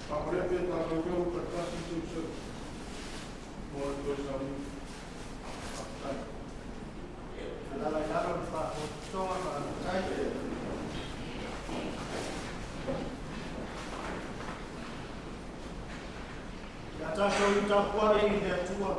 Faamalepe Taveuveu Faletasi Seuseu. Moa toi sauni. Alala yaro pa toa pa kai. Ya ta so ita kwa hii ya tua.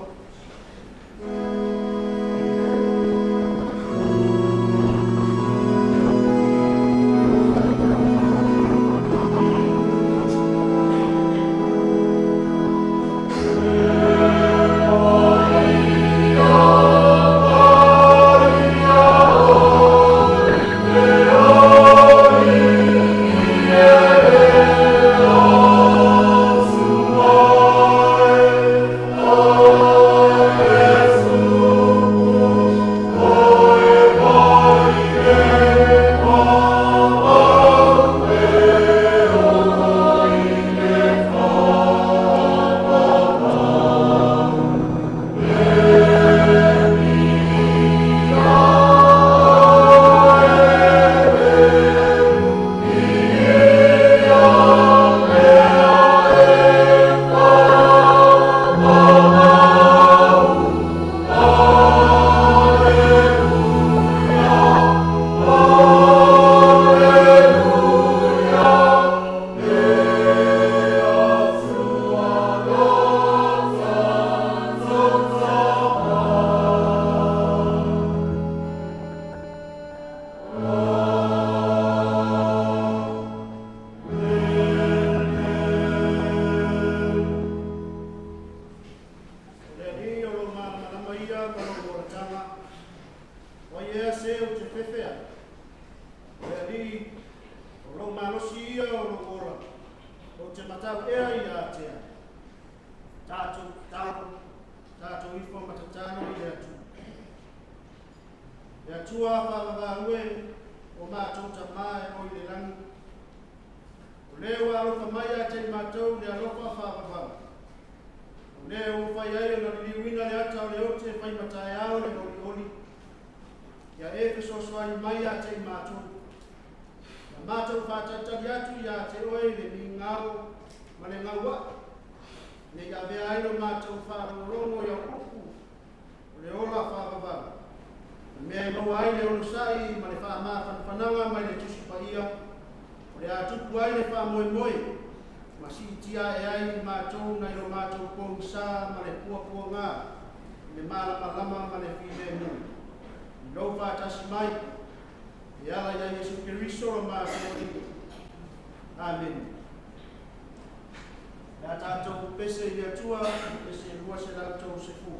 Mātou whātautari atu ia te oe le mi ngau ma le ngaua. Ne ia vea aino mātou whārongo ia upu. O le ola whāwawara. Mea i maua ai le onusai ma le whananga mai le tusipaia. O le atupu ai le whamoemoe. Ma si tia e ai mātou na ilo mātou pōngsa ma le pua ngā. Le malama ma le while mu. Nau whātasi mai. E ala ia Yesu Keriso o mātou. Amen. Nā tātou pese i atua, pese rua se rātou se fu.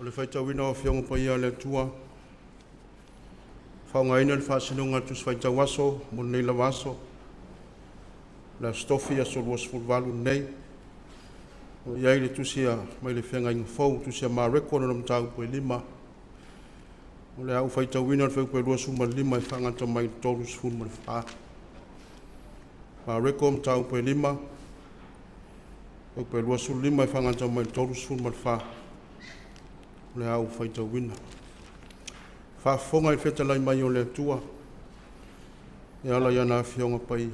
le faitauina o fionga pa ia le tua. Whaungaina le whaasinunga tus faitau aso, mo nei la waso. La stofi aso luas fulvalu nei. O iai le tusia mai le whenga inga fau, tusia maa rekona nam tau po lima. O le au faitauina le whau po luas uma lima i whangata mai tolus fulma le whaa. Maa rekona tau po lima. O pe lua su lima i whangata mai tolus fulma le whaa. Le au faitauina. Whaafonga i whetalai mai o le atua. E ala iana fionga pai.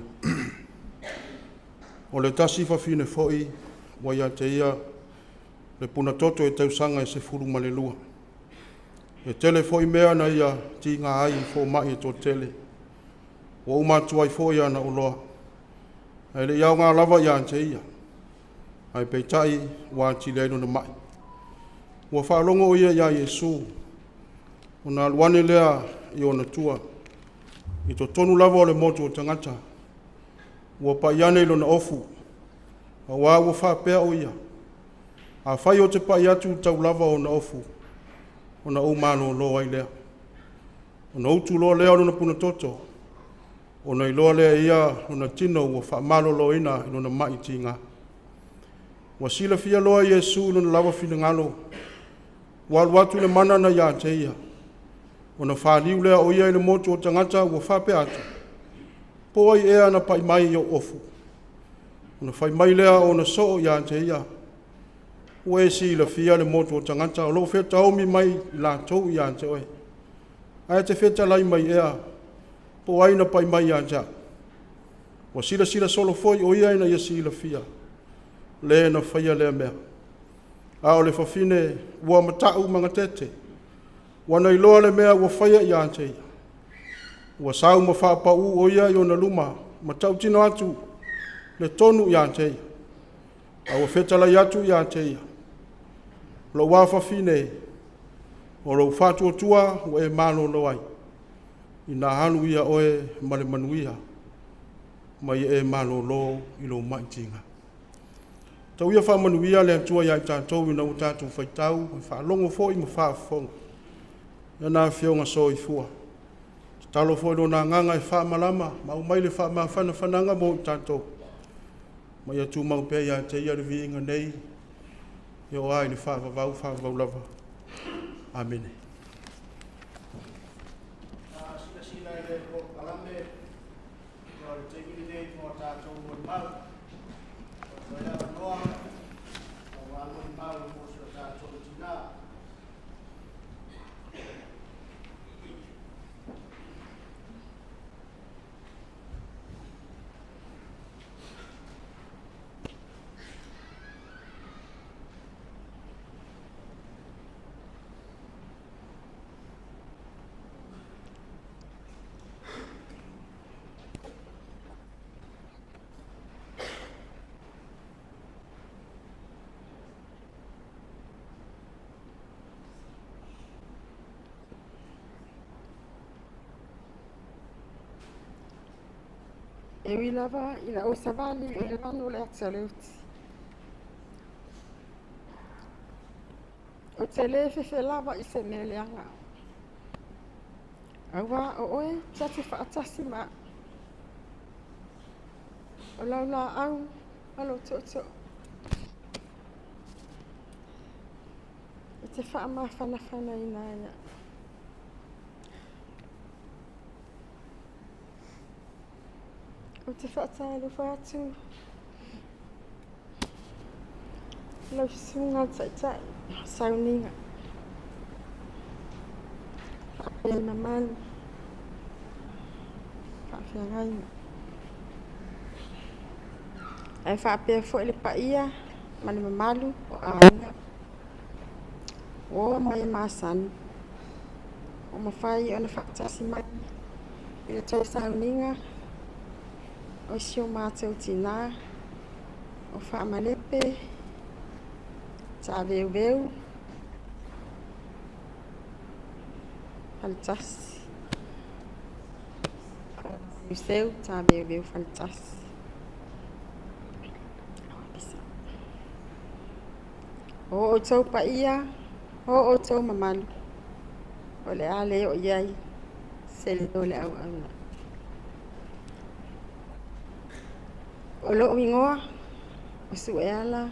O le tasi whawhine foi, wa ia te ia, le puna toto e tausanga e se furu ma le lua. E tele foi mea na ia ti ngā ai i fo mai e tō tele. Wa umatua i foi ana o loa. E le iau ngā lava ia te ia. Ai peitai wa ti leino na mai. Wa whaalongo o ia Yesu. O nā luane lea i ona tua. I to tonu lava o le motu o tangata. Wa pa iane ilo na ofu. A wa whapea o ia. A whai o te pa iatu tau lava o na ofu. O na umano loa i lea. O na utu loa lea o na puna toto. O na iloa lea ia o na tino wa whaamalo loa ina ilo na mai tinga. Wa sila fia loa Yesu ilo na lava fina ngalo. Watu le mana na ia te ia. O na whaaliu lea o ia i le motu o tangata ua whape atu. Po ai ea na pai mai o ofu. O na whai mai lea o na so ia te ia. Ua e si la fia le motu o tangata o lo wheta omi mai i la tau ia te oe. Ae te wheta lai mai ea. Po ai na pai mai ia te. Wa sila solo foi o ia ina ia si la fia. Le na whaia lea mea. A o le whawhine ua matau mga tete. Wana iloa le mea ua whaia i ante ia. Ua sau ma whaapau o ia i ona luma. Matau tino atu le tonu i ante ia. A ua whetala i atu i ante ia. Lo wa whawhine o lo whatu o tua ua e malo lo ai. I nā hanu ia oe male manuia. Mai e malo lo i lo maitinga. Tau ia whamanuia le atua ia i tātou i nau tātou whaitau, i whaalongo fōi ma whaafonga. Ia nā whionga so i fua. Talo fōi no nā nganga i whaamalama, ma umai le whaamawhana whananga mo i tātou. Ma ia tū mau pēia te ia le viinga nei, i o ai le whaavavau lava. Amen. Sila i le o kalame, o le te ili nei mo tātou mo i mau. O ia noa, o anu i mau mo sa tātou tina. E wilava ina o savali e le manu le aksaleuti. O te le fefe lava i se mele anga. Awa o oe tati whaatasi ma. O laula au alo toto. I te whaama whanawhana ina ia. O te whaatalo whātu. Lau sunga tai sauninga. E mamalu. Whawhiangainga. E whapea fo le paia. Mani mamalu o ainga. O mai masan. O mawhai o na whaatasi mai. I le tau sauninga. O sio mātou tina, o Faamalepe Taveuveu Faletasi Seuseu, Taveuveu Faletasi. O tau pa ia, o tau mamalu. O le ale o iai. Se le o le au auna. O lo ingoa. O su e ala.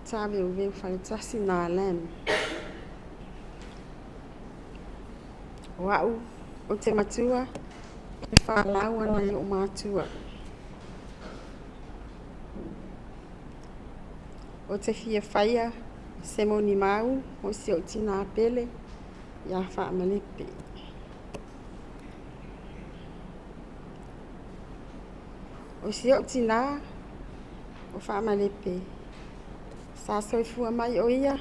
Taveuveu Faletasi na lem. O au. O te matua. E whālau ana i o mātua. O te fia whaia. Se moni mau. O si o tina pele. Ia Faamalepe. O si o tina. O Faamalepe. Sa soifua mai o ia.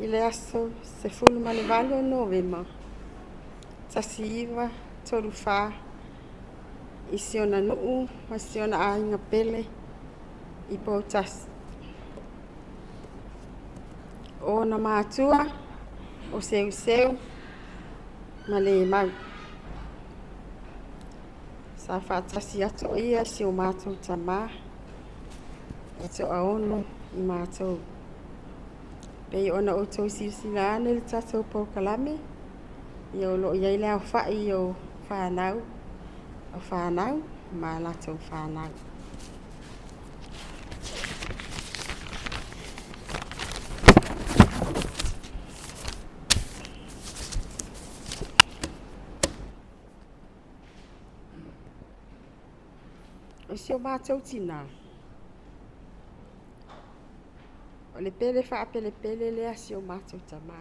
I le aso se fulu ma le valo o Novema. Tasi iwa, toru wha. I siona nuu, ma siona ainga pele. I pō tasi. O na mātua, o Seuseu, ma le mau. Sa whātasi atu o ia si o mātou tamā. E to aono i mātou. Pei ona o tau siusila ane le tatou pōkalame. I o lo iai lea o whai o whanau. O whanau, ma latou whanau. O si o mātou tina. O le pele whaapele pele lea si o mātou tamā.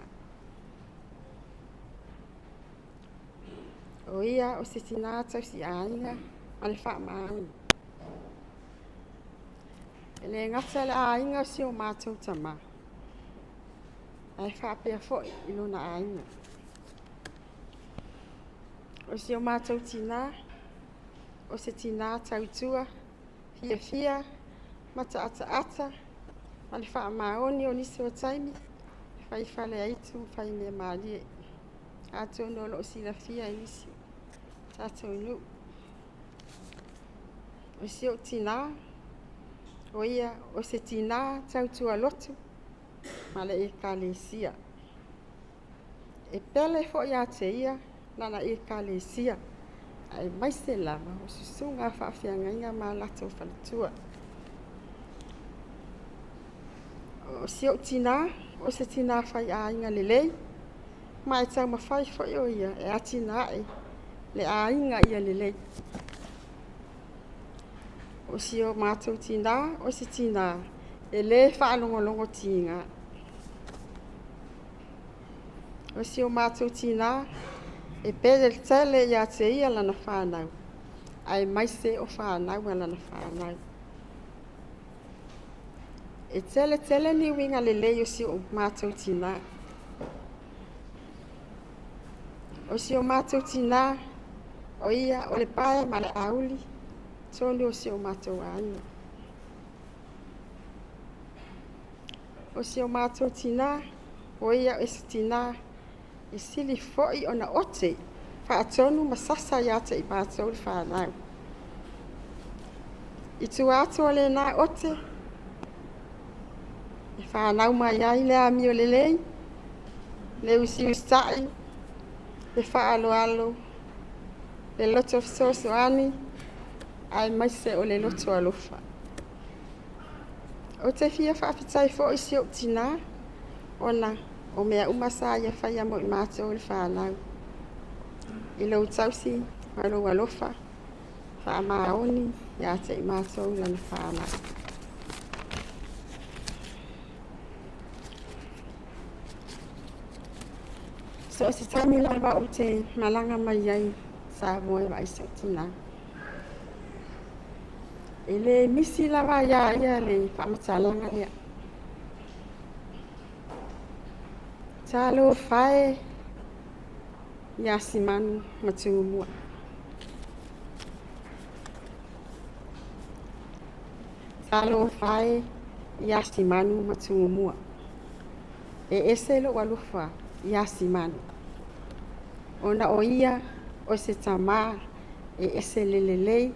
O ia o se tina tau si ainga ma le whaamaau. E le ngata le ainga o si o mātou tamā. Ai whaapea foi i lona ainga. O si o mātou tina. O se tina tau tua. Fia fia. Mata ata ata. Ma le whaamaoni o nisi o taimi. Whai whale aitu, whai mea maalie. Ato no lo sila fia i nisi. Tato nu. O si o tina. O ia, o se tina tau tua lotu. Ma le e kalesia. E pele fo ia te ia. Nana e kalesia. Ai mai se lava. O susunga whaafianga inga ma lato whaletua. O si o tina, o se tina whai a inga lelei. Mai tau ma whai whai o ia, e a tina e. Le a inga ia lelei. O si o mātou tina, o se tina. E le whaalongo tinga. O si o mātou tina. E pere tele ia te ia lana whanau. Ai mai se o whanau lana whanau. E tele ni winga lelei o si o mātou tina. O si o mātou tina, o ia o le pae ma le auli, tonu o si o mātou aina. O si o mātou tina, o ia o si tina, e sili foi o na ote, wha atonu masasa ia te i mātou le whanau. I tu ato le na ote, e whanau mai ai le ami o lelei, le usi ustai, le whaalo alo, le loto soso ani, ai mai se o le loto alofa. O te fia whaapitai fo i si o tina, ona o mea umasa ia whaia mo i mātou le whanau. I lau tausi, alo alofa, wha maoni, ia te i mātou lana whanau. So si tami lava o te malanga mai ai sa moe vai se tina. E le misi lava ia le whamatalanga lea. Talo whae ia si manu matungu mua. Talo whae ia si manu matungu mua. E ese lo walufa ia si manu. Ona o ia o se tamā e ese lelelei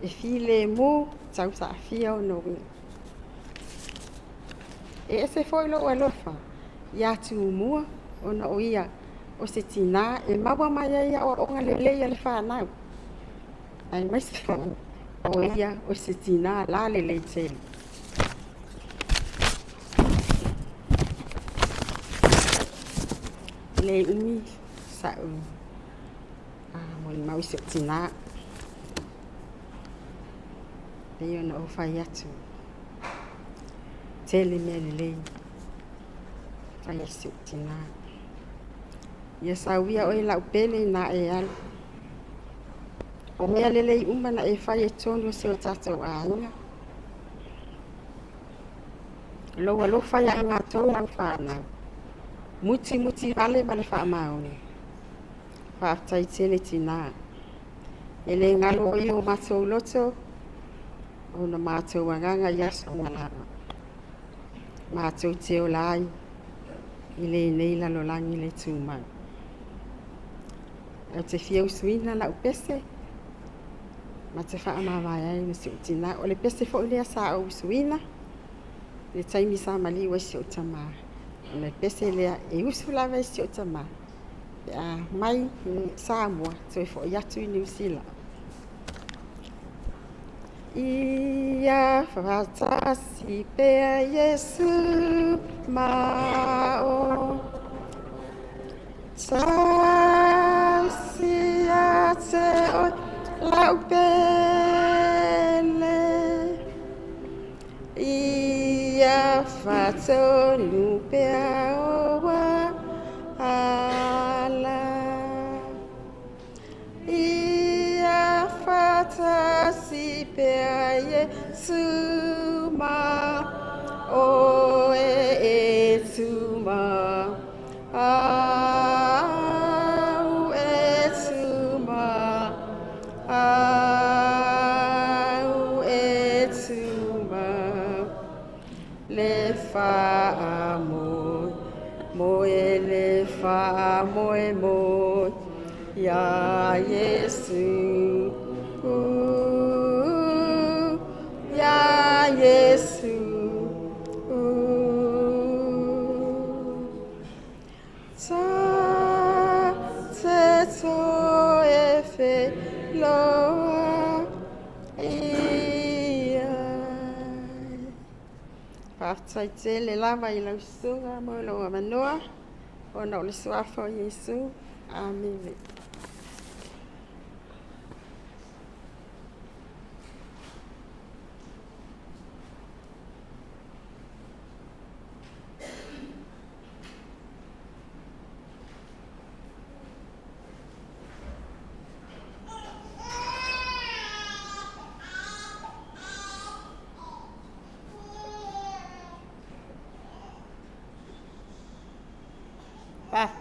e file mu tau sa fia o no winga. E se foi lo alofa. Ia tu mua ona o ia o se tina e mawa mai ia o onga lele ia le whanau. Ai mai se o ia o se tina la lele tele. Le umi sa mo le mau se tina. Le ona o fai atu. Tele me lele. Fai se tina. Ia sauia o ila upele na e al. O mea lele umba na e fai e tonu se o tatou aunga. Loa lo fai a ngā tau au whanau. Muti vale ma le wha maone. Whaatai tele tina. E le ngalo o i o mātou loto. O na mātou anganga yaso ngalama. Mātou te o lai. I le nei lalo langi le tūmau. O te whiau suina na upese. Ma te wha amawai ai na si utina. O le pese fo lea sa o suina. Le taimi sa mali wa si o tama. O le pese lea e usu lawa si o tama. Mai sa mua. Toi fo yatu i New Zealand. Ia faletasi pea Yesu mao. Sasia te o laupele. Ia fatonu pea oa ala. Ia faletasi pea Yesu mao e tuma. Au e tuma. Au e tuma. Le wha moe. Moe le wha moe moe. Ya Yesu. Ya Yesu. Ta te to e fe loa ia. Whaatai te le lava i lau sunga mo loa manoa. O na o le suafo Yesu. Amen.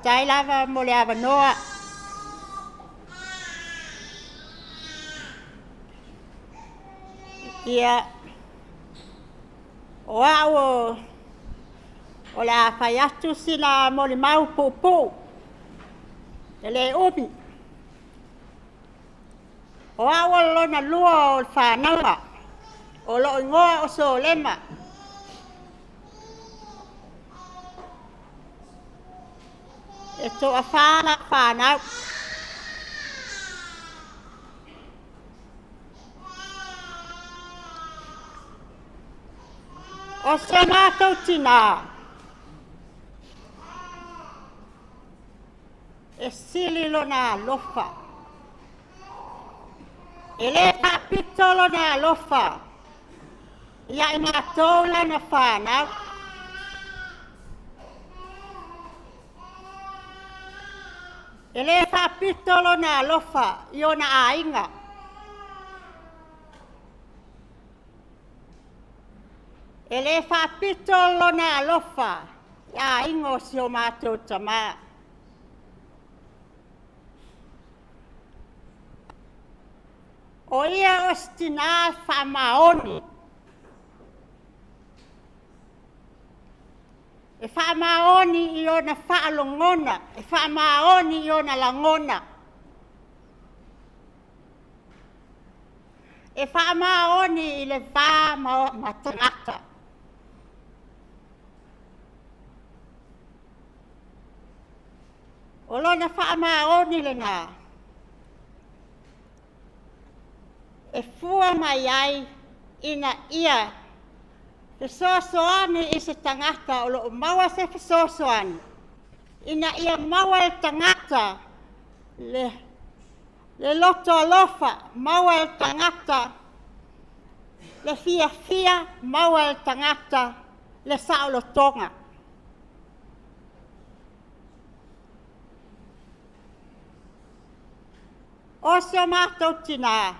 Tai lava mo le avanoa. Ia o au o le awhai atu sina mo le mau pupu. E le ubi. O au o lona lua o le whananga. O lo ingoa o so lema. E to a whanau. O se mātou tina. E sili lona lofa. E le papito lona lofa. Ia i mātou lana whanau. E le papito lona lofa. I ona ainga. E le whapito lona alofa, ia ingo si o mātou tama. O ia o stina whamaoni. E whamaoni i ona whaalongona, e whamaoni i ona langona. E whamaoni i le wha matangata. O lona whaamaoni le nā. E fua mai ai ina ia fesoasoani i se tangata o loo maua se fesoasoani. Ina ia maua e tangata le loto alofa maua e tangata le fia maua e tangata le saolotonga. O se o mātou tina.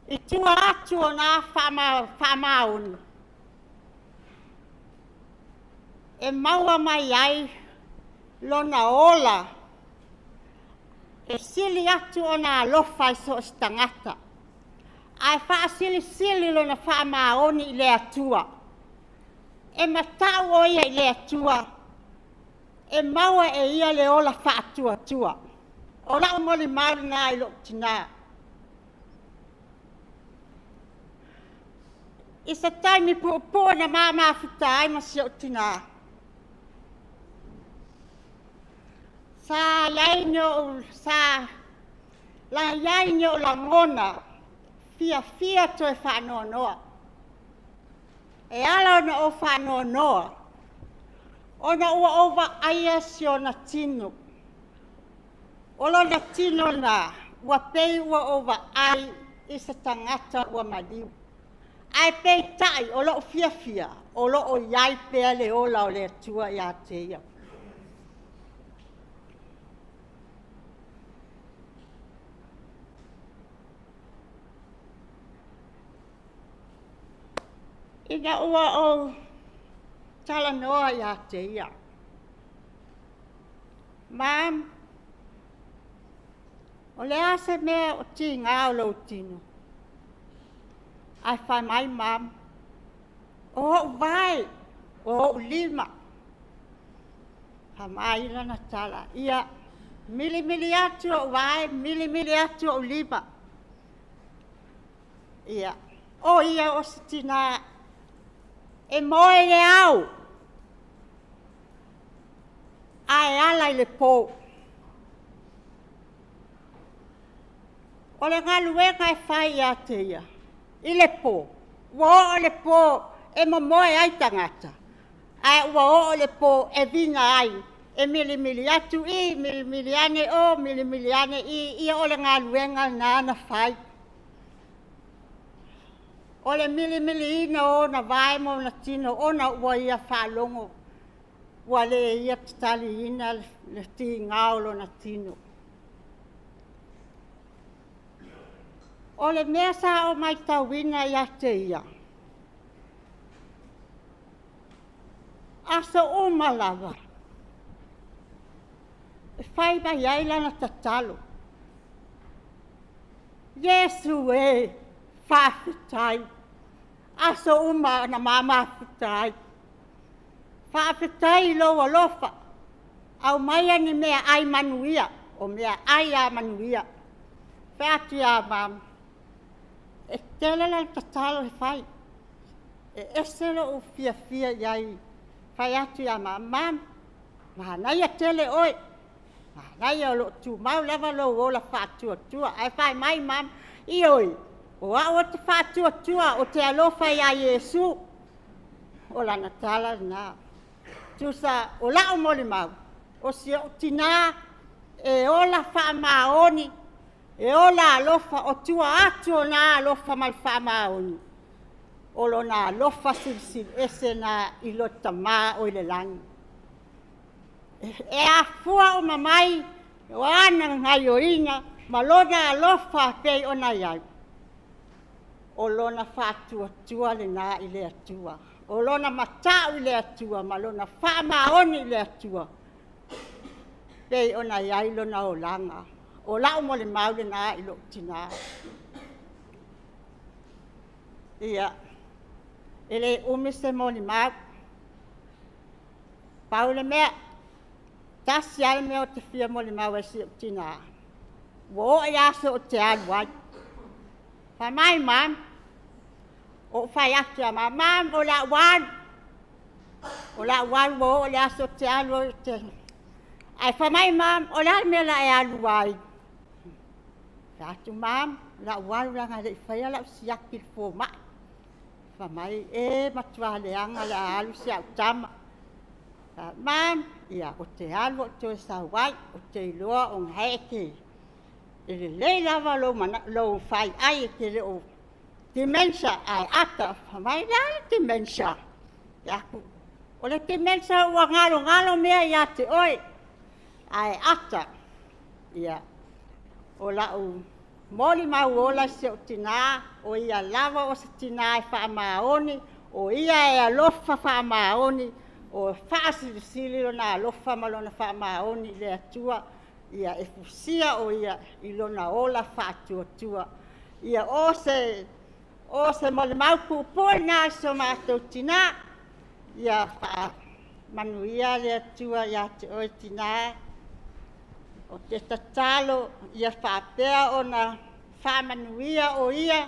I tua atu o nā whamauni. E maua mai ai lona ola. E sili atu o nā lofa i so stangata. Ai wha sili lona whamauni i le atua. E matau o ia i le atua. E maua e ia le ola wha atua. O rao moli mauri nā i lo tina. I sa taimi pu'upua na māfuta ai ma si o tina. Sa lainyo la ngona fia toi whanoa. E ala ona o whanoa. Ona ua ova aia si o na tino. Olo na tino na ua pei ua ova ai i sa tangata ua maliu. Ai pei tai o loo fia, o loo iai pea le ola o le atua ia te ia. Ina ua o tala noa ia te ia. Mam, o le ase mea o ti ngā o lau tino. Ai whai mai mam, o vai, o lima. Wha mai lana tala, ia mili atu o vai, mili atu o lima. Ia, o ia o sitina, e moe le au. Ai ala i le pō. O le ngaluenga e whai ia te ia. I le pō. Ua o le pō e momoe ai tangata. Ai ua o le pō e vina ai. E mili atu I, mili ane o, mili ane I. Ia o le ngaluenga na ana whai. O le mili ina o na vai mo na tino. O na ua ia whalongo. Ua le ia tatali ina le ti ngaulo na tino. O le mea sa o mai tauina ia te ia. Asa o malava. E whai mai ai lana tatalo. Yesu e whawhitai. Asa o na mama whitai. Whawhitai loa lofa. Au mai ani mea ai manuia. O mea ai a manuia. Whāti a mama. E telela tatalo he whai. E eselo o fia iai. Whai atu ia mam. Mahanai a tele oi. Mahanai a lo tu mau leva lo ola whātua. Ai whai mai mam. I oi. O a o te whātua o te alofa ia Yesu. O lana tala na. Tusa o lao moli mau. O si o tina. E ola whaamaoni. E ola alofa o tua atu o nā alofa mal whaamaoni. O lo nā alofa silsil ese nā ilo tamā o ile langi. E a fua o mamai, o ana ngai o ina, ma lo nā alofa pei o nā iau. O lo na whātua le nā ile atua. O lo na matau ile atua, ma lo na whaamaoni ile atua. Pei o nā iau lo na o langa. O lau mo le maule nā I lo tina. Ia, ele umise mo le mau. Paule mea, tasi ai mea o te fia mo le mau e si o tina. Wo e aso o te aluai. Pa mai mam, o whai atu a mam, o la wan. o la wal wo o le aso te alu te ai whamai mam o la me la e alu ai tu mam la wal ranga le whaia la siaki fo ma whamai e matua le anga le alu si au tama mam ia o te alu o te sa wai o te iloa o nghaeke ele le lava lo fai ai ke le o dementia ai ata whamai la dementia yaku o le dementia ua ngalo mea ia te oi ai ata ia o la o moli mau ola se o tina o ia lava o se tina e whaamaoni o ia e alofa whaamaoni o whaasilisili o na alofa malona whaamaoni le atua ia e fusia o ia ilona ola whaatuatua ia o se moli mau pupoi na so mātou tina ia manuia le atua ia te oi tina o te tatalo ia whapea o na whamanuia o ia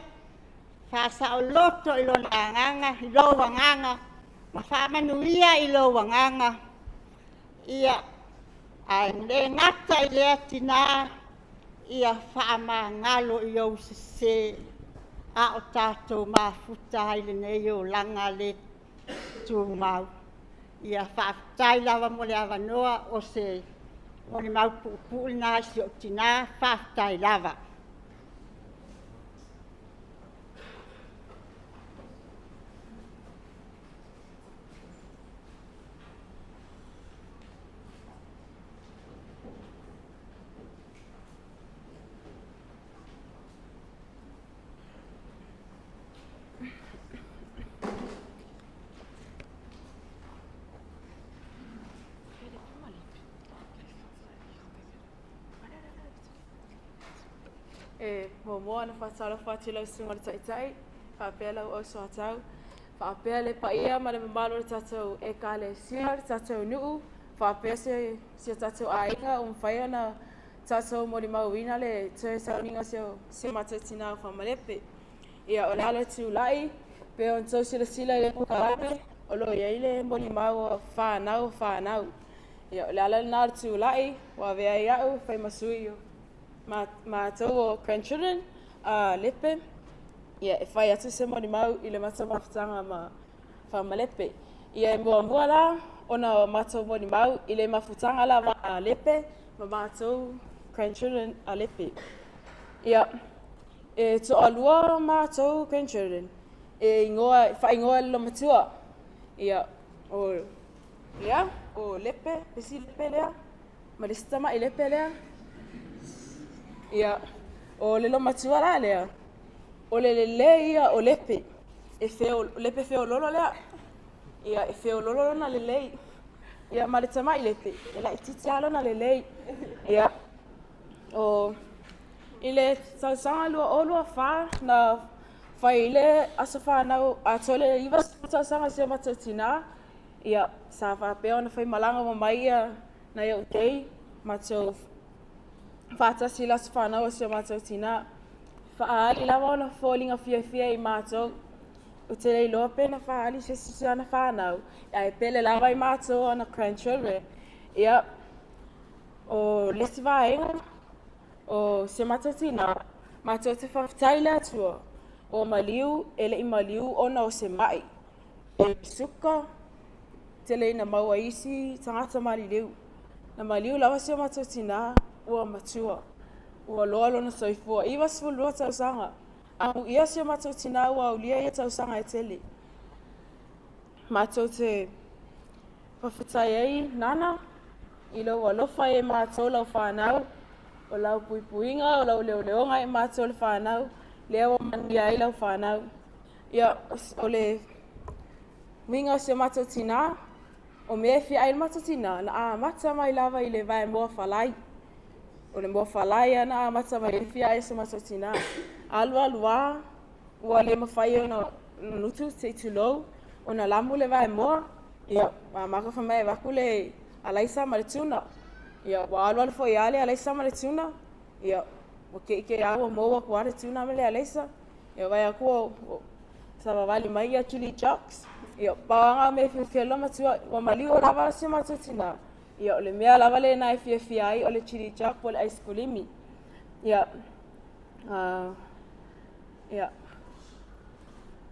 whasa o loto i lona anganga, i lo wanganga ma whamanuia i lo wanganga ia ai le ngata i lea tina ia whamangalo i au se a o tātou mafuta i le nei o langa le tūmau ia whaftai lava mo le awanoa o se o le mau pu'upu'u na si o tina whaftai lava. Moa na whatala whatilau sunga le taitai, whapea lau o so atau, whapea le paia ma le mamalo le tatou e ka le sia le tatou nuu, whapea se tatou ainga o mwhaia na tatou mori mauina le tue sauninga se matou tina o Faamalepe. Ia o le alo tu lai, pe on tau sila i le kukarape, o lo iei le mori mau o whanau. Ia o le ala le nāru tu lai, wa vea iau, whai masui o. Mātou o grandchildren lepe ia e whai atu se moni mau i le mata mawhitanga ma Faamalepe. Ia e mua la ona mātou moni mau i le mawhitanga la lepe ma mātou grandchildren a lepe. Ia e to alua mātou grandchildren e whai ingoa le matua. Ia o lea o lepe, pesi lepe lea, ma le sitama i lepe lea. Ia, o le lo matua la lea, o le ia o lepe, lepe feo lolo lea, ia e feo lolo na le lei, ia ma le tama i lepe, e la i titi alo na le lei, ia, o i le tausanga lua wha na whai le asa whanau a tole iwa tausanga se matou tina, ia sa whapea na whai malanga mo mai ia na ia utei, matou Whātasi las whanau o se mātou tina. Whaali lawa o na fōlinga fia i mātou. O te rei loa pe na whaali se sisi ana whanau. Ia e pele lawa i mātou o na grandchildren. Ia o lesi whaenga o se mātou tina. Mātou te whawhitai le atua. O maliu, ele i maliu ona o se mai. E suka, te lei na maua isi, tangata mali liu. Na maliu lawa se mātou tina. Ua matua, ua loa lona soifua, iwa sifulua tausanga. Au ia se mātou tina ua ulia ia tausanga e tele. Mātou te whawhitai ei nana, i lau alofa e mātou lau whanau, o lau puipuinga, o lau leoleonga e mātou le whanau, lea o mania i lau whanau. Ia, o le minga o se mātou tina, o mea fia ai mātou tina, na mata mai lava i le vai moa whalai. O le moa whalai ana a mata mai fia e se mātou tina. Alua, ua le mawhai o na nutu te tulou, o na lamu le vai moa. Ia, maka whamai waku le alaisa ma le tuna. Ia, wa alua le fwoi ale alaisa ma le tuna. Ia, o ke ike awa moa kuare tuna ma le alaisa. Ia, vai aku o sa wawali mai a Julie Jocks. Ia paanga me fia lo matua wa mali o lava se matutina. Ia o le mea lava le na fia ai o le chili chap o le ice cream. Ia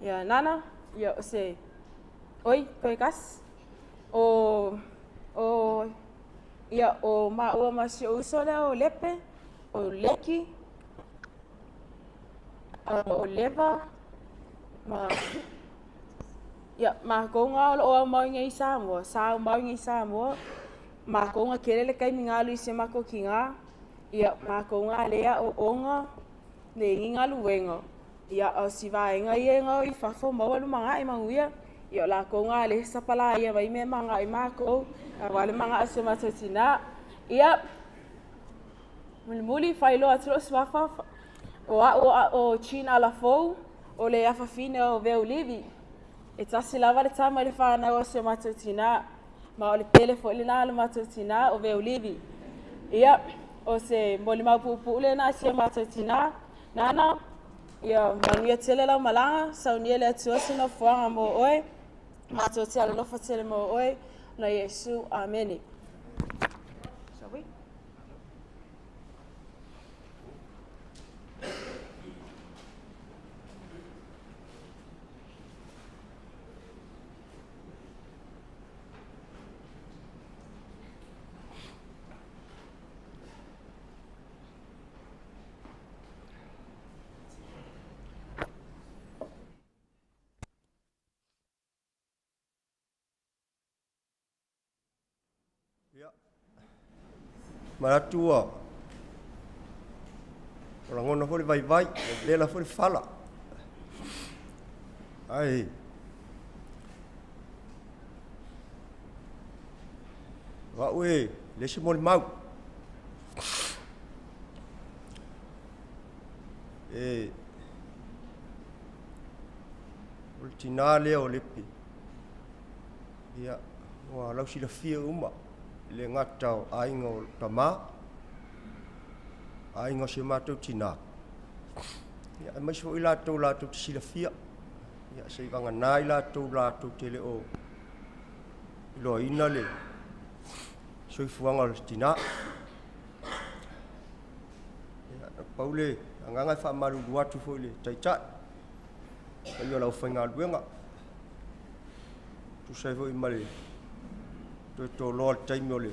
ia nana ia o se oi koe kas o ia o ma o ma se uso le o lepe o leki o leva ma konga o maunga i Samoa, sa maunga i Samoa, ma konga kelele kai mingalu i se mako kinga, ia ma konga lea o onga, ne inga luenga, ia o si vaenga i enga i fafo mawalu manga i manguia, ia la konga le sapala ia vai me manga i mako, a wale manga se matatina, ia muli failo atro swafa o China la fou, o le afafine o veu livi. E tasi lava le tama le whānau o se matatina, ma o le pele fo le nā le matatina o veu livi. Ia, o se moli maupupu le nā se matatina, nana, ia mangia tele lau malanga, saunia le atua sino fuanga mo oe, matua te alolofa tele mo oe, na Yesu, amene. Shall we? Maratua. Ora ngona fo vai vai, lela fo fala. Ai. Wa we, le se mol mau. Ultinale o lepi. Ia, wa lau si la fia uma. Le ngata aingo tama aingo se matou tina ya mai so ila to la to silafia ya se vanga nai la to tele o lo ina le so fuanga tina ya paule anga fa malu watu fo le taicha yo la fanga luenga tu sai vo imale to lo time ole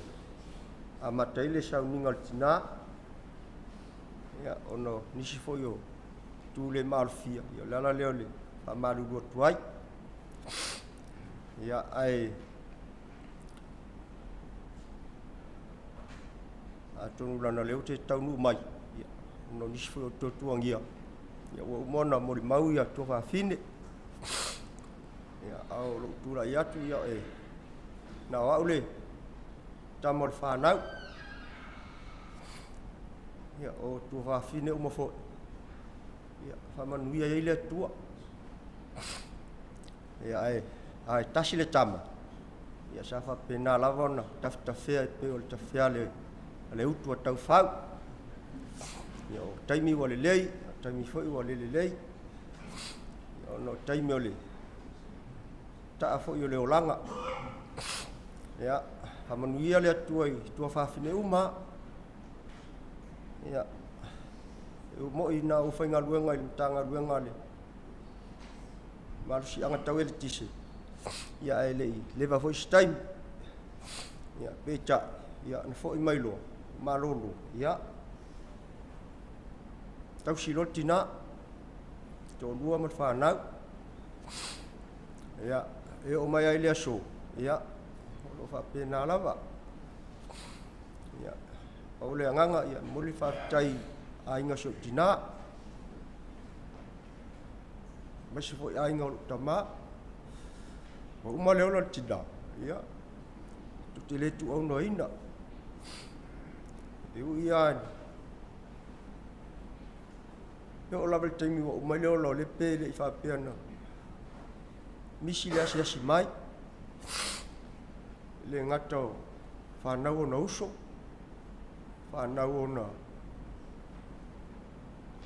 ama taile sa ningal tina ya ono nisi fo yo tu le malfia yo la le ole ama lu do tuai ya ai atonu la na le te taunu mai ya no nisi fo to tuangia ya wo mona mo mau ya to fa fine ya au lo tu la ya tu ya na waule tamor whanau ia o tu whawhine umafo ia whamanuia i le tua ia ai tasi le tama ia sa whapena lavona tawhia e pe o le tawhia le utua tau whau ia o taimi wa le lei taimi foi wa le lei ia o no taimi o le taa foi o le olanga ya hamanuia le tua whawhine uma ya mo ina o whainga luenga i tanga luenga le marusi anga tau ele tise ya ele leva voice time ya pecha ya na fo i mailo malolo ya tau silotina to lua mat whanau ya e o mai ai le aso ya lo fa pena lava ya ole nganga ya muli fa tai ainga so tina mas fo ainga tama o uma le ola tina ya tu tele tu ono ina eu ia yo la vel temi o uma le ola le pele fa pena misi le asi mai le ngato whanau na uso, whanau na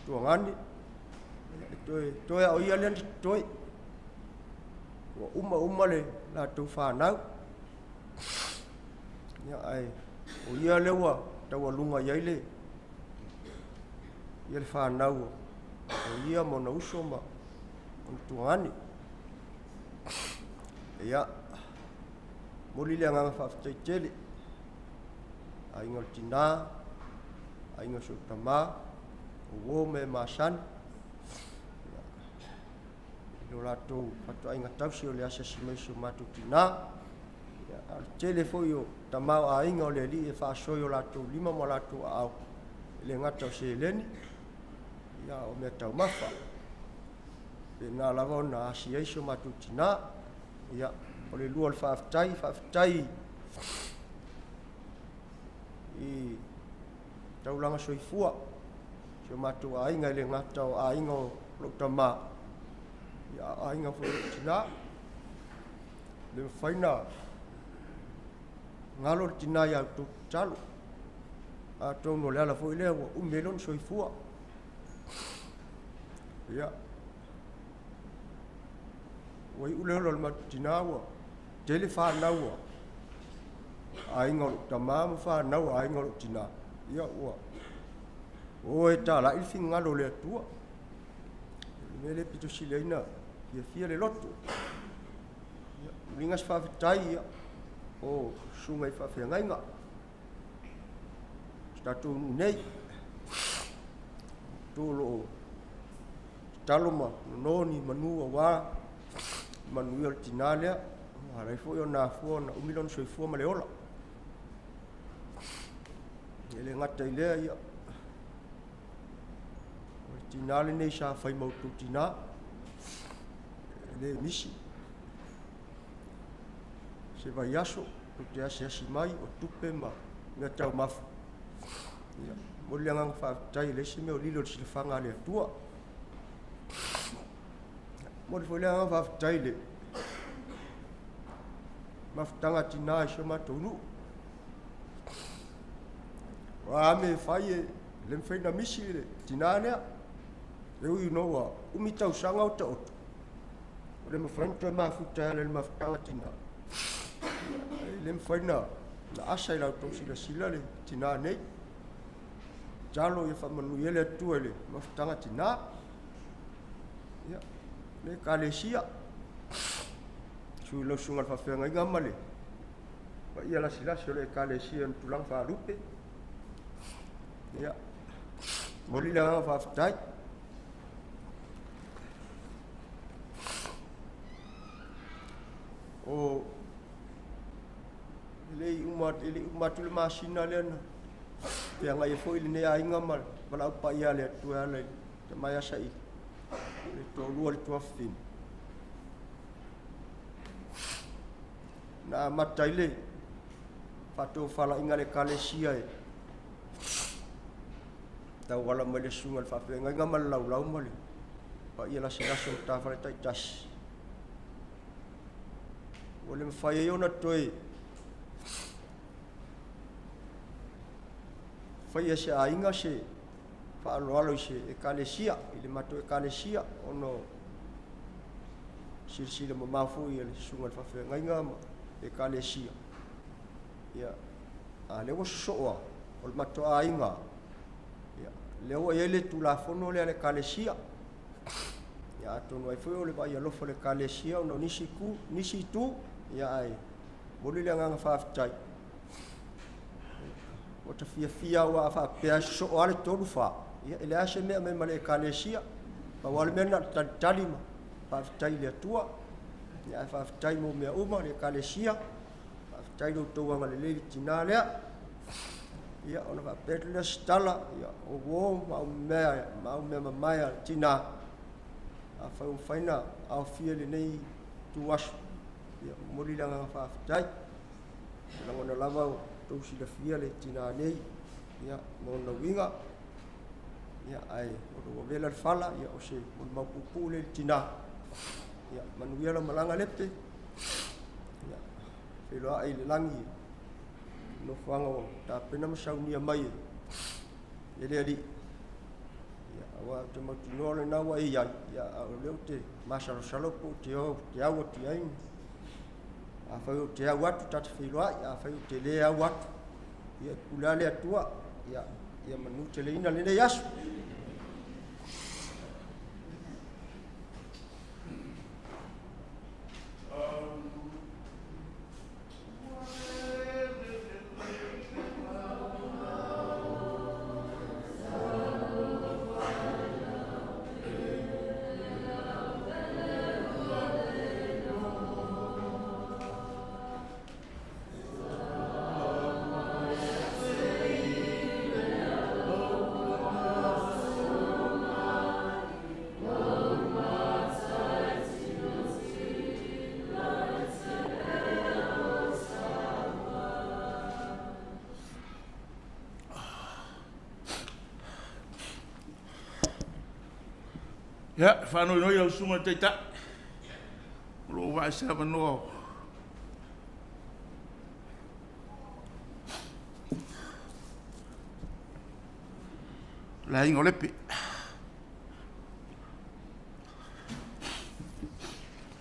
tuangani, toi au ia lean toi, uma le latou whanau. Ia ai, o ia lewa tau alunga iai le. Ia le whanau o ia mo na uso ma o tuangani. Ia, moli le anganga whawhataitele. A inga o tina, a inga so tama, o me masan. Lo latou whatu ainga tausi o le asa simaiso matu tina. Al tele foi o tamau a inga o le li e whaasoi o latou lima mo latou a au. Le ngata o se leni. Ia o mea tau mafa. E nā lava o na asi eiso matu tina. Ia o le lua le whaafitai. I taulanga soifua. Se matu a inga le ngata o a inga o lo tama. Ia a inga foi tina. Le whaina. Ngalo tina ia tu talo. A tau no le ala foi lea wa umelon soifua. Ia. Wai ulelo le matina wa. Tele whanau wa. A inga o tamamu whanau a inga o tina. Ia ua. O e tala ilfi ngalo le atua. Mele pito sileina. Ia fia le loto. Ia. Ringas whawhitai ia. O sungai whawhiangainga. Statu nei. Tolo taloma noni manua wa manuel tinalea ara fo yo na fo na umilon so fo maleola ele ngata ile ya tinale nei sa fai mo tina le misi se vai aso te asi mai o tupe ma me tau mafu ya mo le ngang fa tai le se me o lilo se fanga le tua mo le foi le ngang fa tai le maftanga tina se ma tonu wa me fai le fai na misi le tina le eu you know wa umita usanga o to le mo frente ma futa le maftanga tina le fai na asa ila to sila le tina nei jalo ia whamanuele atua le maftanga tina. Ia, le kalesia. Sui lau sunga le whawhenga inga male. Wa ia la silasi o le kalesia na tulang whalupe. Ia, moli le anga whawhitai. O ele umatu le masina le ana. Pea ngai foi le nea inga mal, wala upa ia le atua le te mai asa i. Le tō lua le tua fin. Na matai le, whato whala inga le kalesia e. Tau wala mai le sunga le whawhenga inga mal lau male. Pa ia la sinaso ta Faletasi tasi. Wale mwhai e ona toi. Fai se a inga se whaaloalo se e kalesia, ile mato e kalesia, ono sirsila ma mafu i le sunga whawhenga inga ma e kalesia. Ia, a lewa soa, o le mato a inga. Ia, lewa e le tulafono le kalesia. Ia, atono ai fui o le vai alofo le kalesia, ono nisi tu, ia ai, moli le anganga whawhitai. O ta fia wa fa pe so ale tolu fa ia ele ase me male kalesia pa wal mena talima fa tai le tua ia fa tai mo me uma le kalesia fa tai do to wa le tinale ia ona fa pe le stala ia o wo ma me mai tina a fa faina a fia le nei tu was ia moli la fa tai la ona lava tau si la fia le tina nei ia mo na winga ia ai o vela fala ia o se mo mapupu le tina ia manuia la malanga lete ia felo ai le langi no fanga ta pena masaunia mai ele ali ia Awa te matunoa le na wa ia leo te masalo po te au te ai. A fai o te au atu tata whiloa, a fai o te le au atu. Ia kula le atua, ia manu te le ina le ne yasu. Ya, whanau noi au sunga teita. Lo wa sa manoa. La ingo lepi.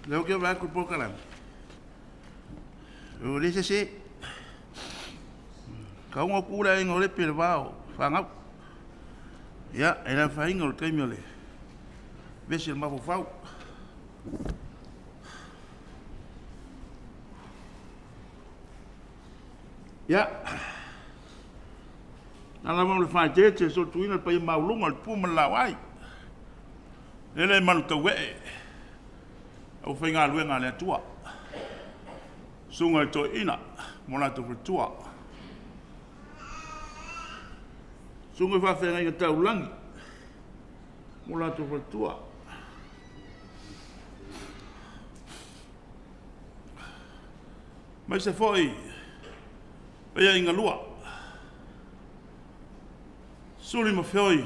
Leo ke va ku pokalam. O le se. Ka ngo ku la ingo lepi le vao, fangau. Ya, era fa ingo le kaimole. Vesi il mafo fau. Ya. Nala mo le fa tete so tuina pa maulunga le puma la wai. Ele manu tawe. Au fainga luenga le tua. Sunga to ina mona to tua. Sunga fa fainga nga taulangi. Mona to tua. Mas se foi ia inga lua. Suli ma foi.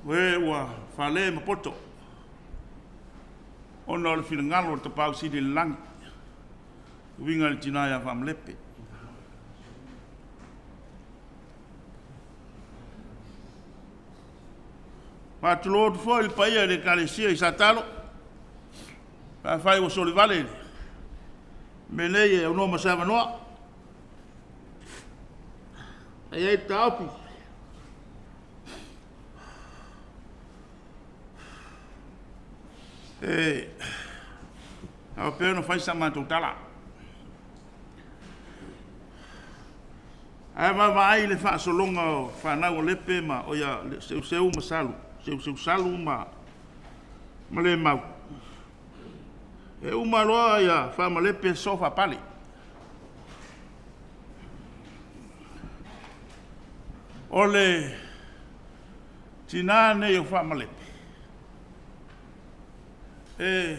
We wa fale ma poto. Ona le filangalo te pau si de lang. Winga le tina ya Faamalepe. Ma tu lo foi il paia de calesia i satalo. Pa fai o soli vale. Menei e unoma sa manoa. Ai taupi. Au pena fai sa matutala. Ai mai le fa solonga fa na o lepe ma o ya Seuseu masalu. Seuseu salu ma le mau. E uma loa ia Faamalepe sofa pali. Ole tinane o Faamalepe. E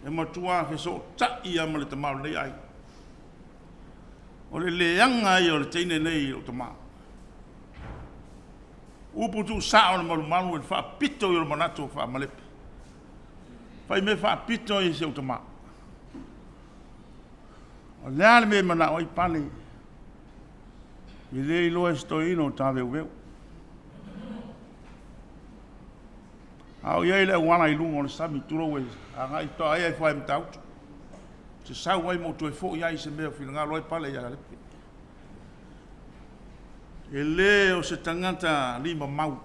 matua fe so ta ia male te mau nei ai. Ole leanga ia o le teine nei o te mau. Upu tu sa o le malu e fa pito i o le manato o Faamalepe. Fai me fa pito i se utama. O leale me mana o i pane. I le ilo estoino Taveuveu. Au iei le wana i lungo le sami turo e. Anga i toa ai fai mtautu. Se sau ai mo tu e fo iai se mea whilanga loi pale ia lepe. E le o se tangata lima mau.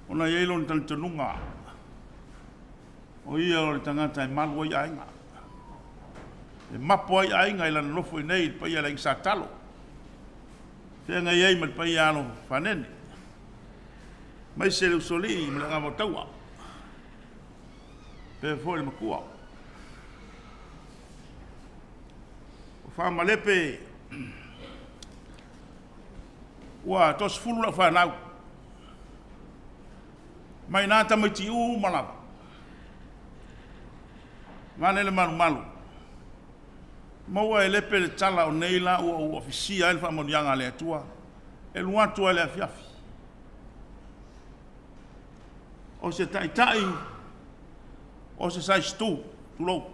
Ona iei lon tantanunga. O ia o le tangata e malu ai ainga. E mapo ai ainga i lana nofo i nei pa ia la ingsa talo. Tenga iei mal pa ia alo whanene. Mai se le usoli me le ngamo taua. Pe fo le makua. O Faamalepe ua tos fulu la whanau. Mai nata mai ti u malava. Mane le malu. Maua e lepe le tala o neila ua o ofisia e le whamonianga le atua. E luatua le afiafi. O se tai, o se sai stu, tulou.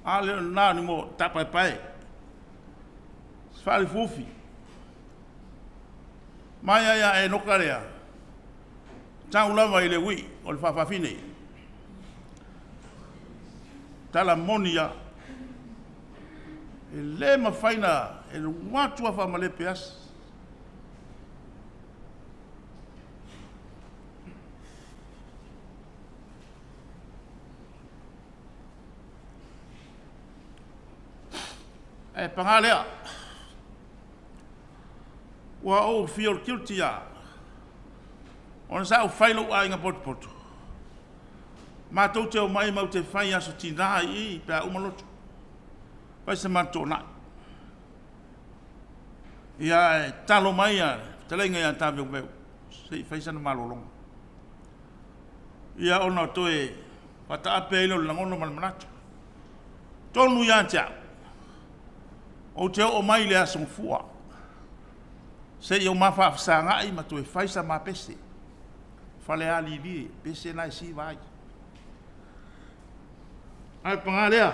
A le nā ni mo tapai pai. Sfali fufi. Mai ia e noka rea. Tau lava i le ui, o le whawhawhine. Tala monia. E le mawhaina, e le watua Faamalepe as. E pangalea. Wa o feel guilty ya. Ona sa o failo a inga pot. Ma tau te o mai mau te whai aso tina i pe a umalotu. Pai se matona. Ia e talo mai a, te lenga ia Taveuveu. Se whai sana malolonga. Ia ona toe, wata ape ilo langono malmanata. Tonu ia tia. O te o mai le asong fua. Se i o mawhawhsanga i ma toe whai sa ma pese. Fale ali li, pese nai si vai. Ai pangalea.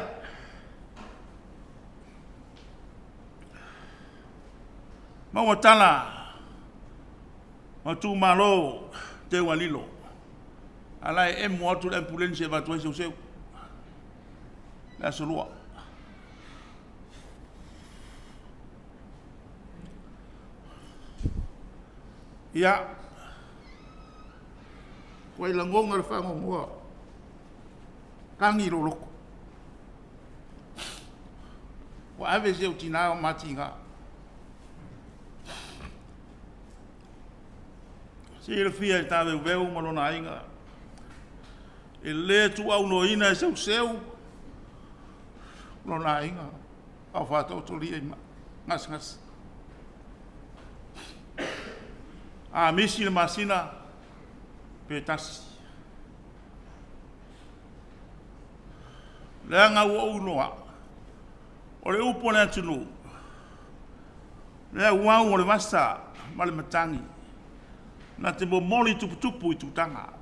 Maua tala. Matu malo te walilo. Alai e moatu le ambulensi e Faletasi Seuseu. La solua. Ia. Koe langonga le whangongoa. Kangi ro loko. Wa ave se o tina o matinga. Se le fia e Taveuveu malona inga. E le tu au no ina e Seuseu. Malona inga. Au whātou tori e ngas. A misi le masina pe tasi. Le anga ua unoa. O le upo le atunu. Le uau o le masa ma le matangi. Na te momoli tupu i tutanga.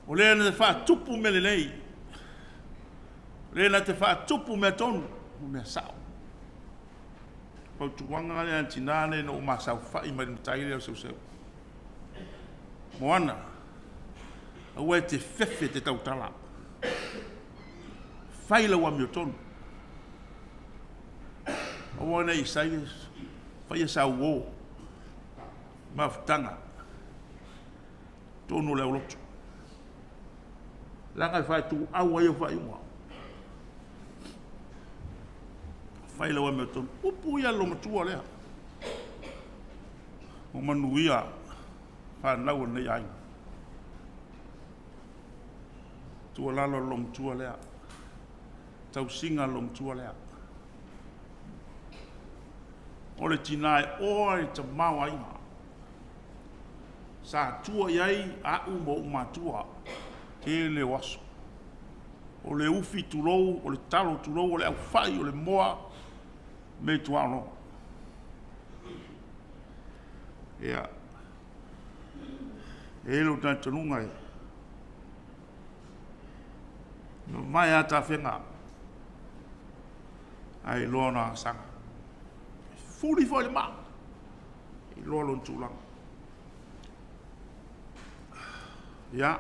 O le na te wha tupu me le lei. Le na te wha tupu me tonu. Me sao. Pau tuanga le antinane no masau whai mai mtaile o Seuseu. Moana. Aue te fefe te tautala. Whaila wa miotonu. Awana i sailes. Whaia sa uo. Maftanga. Tonu leo lotu. Langa whai tu awa i whai umwa. Whaila wa miotonu. Upu ia lo matua lea. O manuia. Whanau nei ai. Tua lalo lo matua lea. Tau singa lo matua lea. O le tina e oa i ta mau aima. Sa tua iai a umo umatua. Te le waso. O le ufi turou, o le talo turou, o le au fai, o le moa. Me tuano. Ea. E lo tantanunga e. No mai ata whenga. Ai loa na sanga. Fuli foi le ma. I loa lon tūlanga. Ia.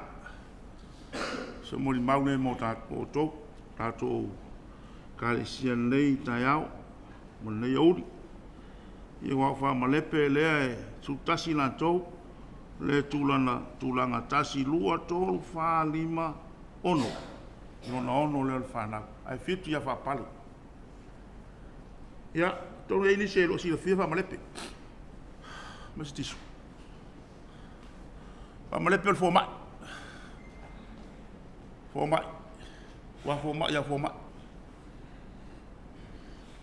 Se mori maune mo tātou. Tātou kālesia nei tai au. Mo nei auri. I wā Faamalepe lea e tūtasi la tau. Le tūlanga tasi lua tolu wha lima ono. Ono leo le whanau. Ai fitu ia whapale. Ia. Tau e ini se lo si la fia Faamalepe. Mas tisu. Faamalepe le fomai. Fomai. Wa fomai ya fomai.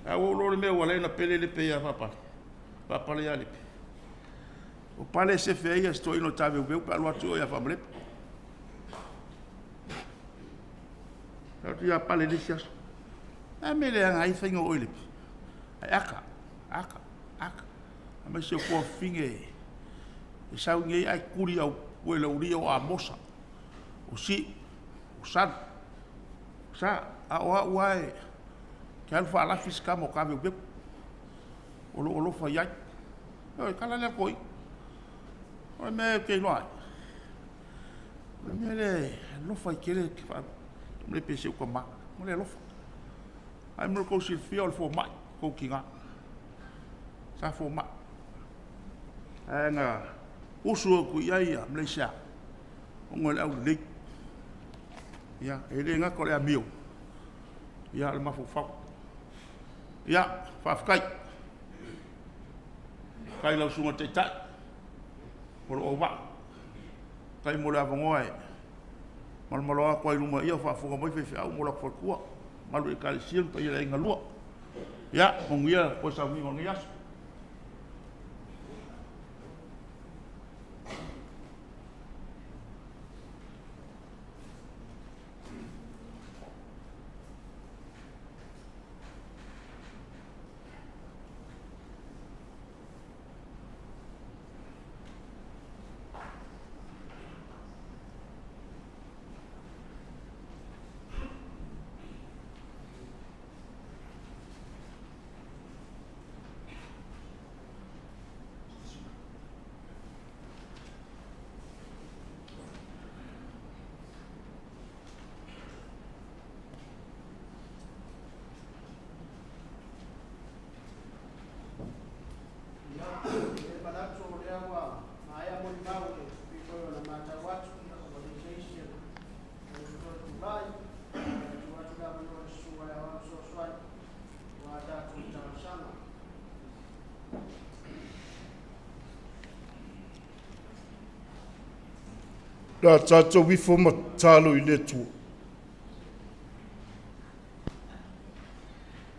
A o lo le mea wale na pele le pe ya papa. Papa le ya le pe. O pale se fe ia sto ino Taveuveu pa lo atu ya Faamalepe. Tau ya pale le sias. A me le anga i fengo oile pe. Aka. Ama se ko finge. E sau ngai ai kuri au wela uri o a mosa. O si. O sad. Sa a o wai. Ke alfa la fiska mo ka be. O lo fa yai. Oi, kala le koi. Oi, me ke loai. Me le lofa i kere ki fa. Me pese ko ma. Mo le lofa. Ai mo ko si fiol fo mai ko kinga. Sa fo ma. Nga usu ku ia Malaysia. Ngol au lik. Ya, ele nga ko le amio. Ya le mafu fa. Ya, fa kai. Kai lau sunga te tai. Por o va. Kai mo la ngoi. Mal malo ko i luma ia fa fu mo fe au mo la fo ku. Malu e kai sil pa ia nga lua. Ya, mo ia ko sa mi mo ngias. La tato wifo matalo I le tua.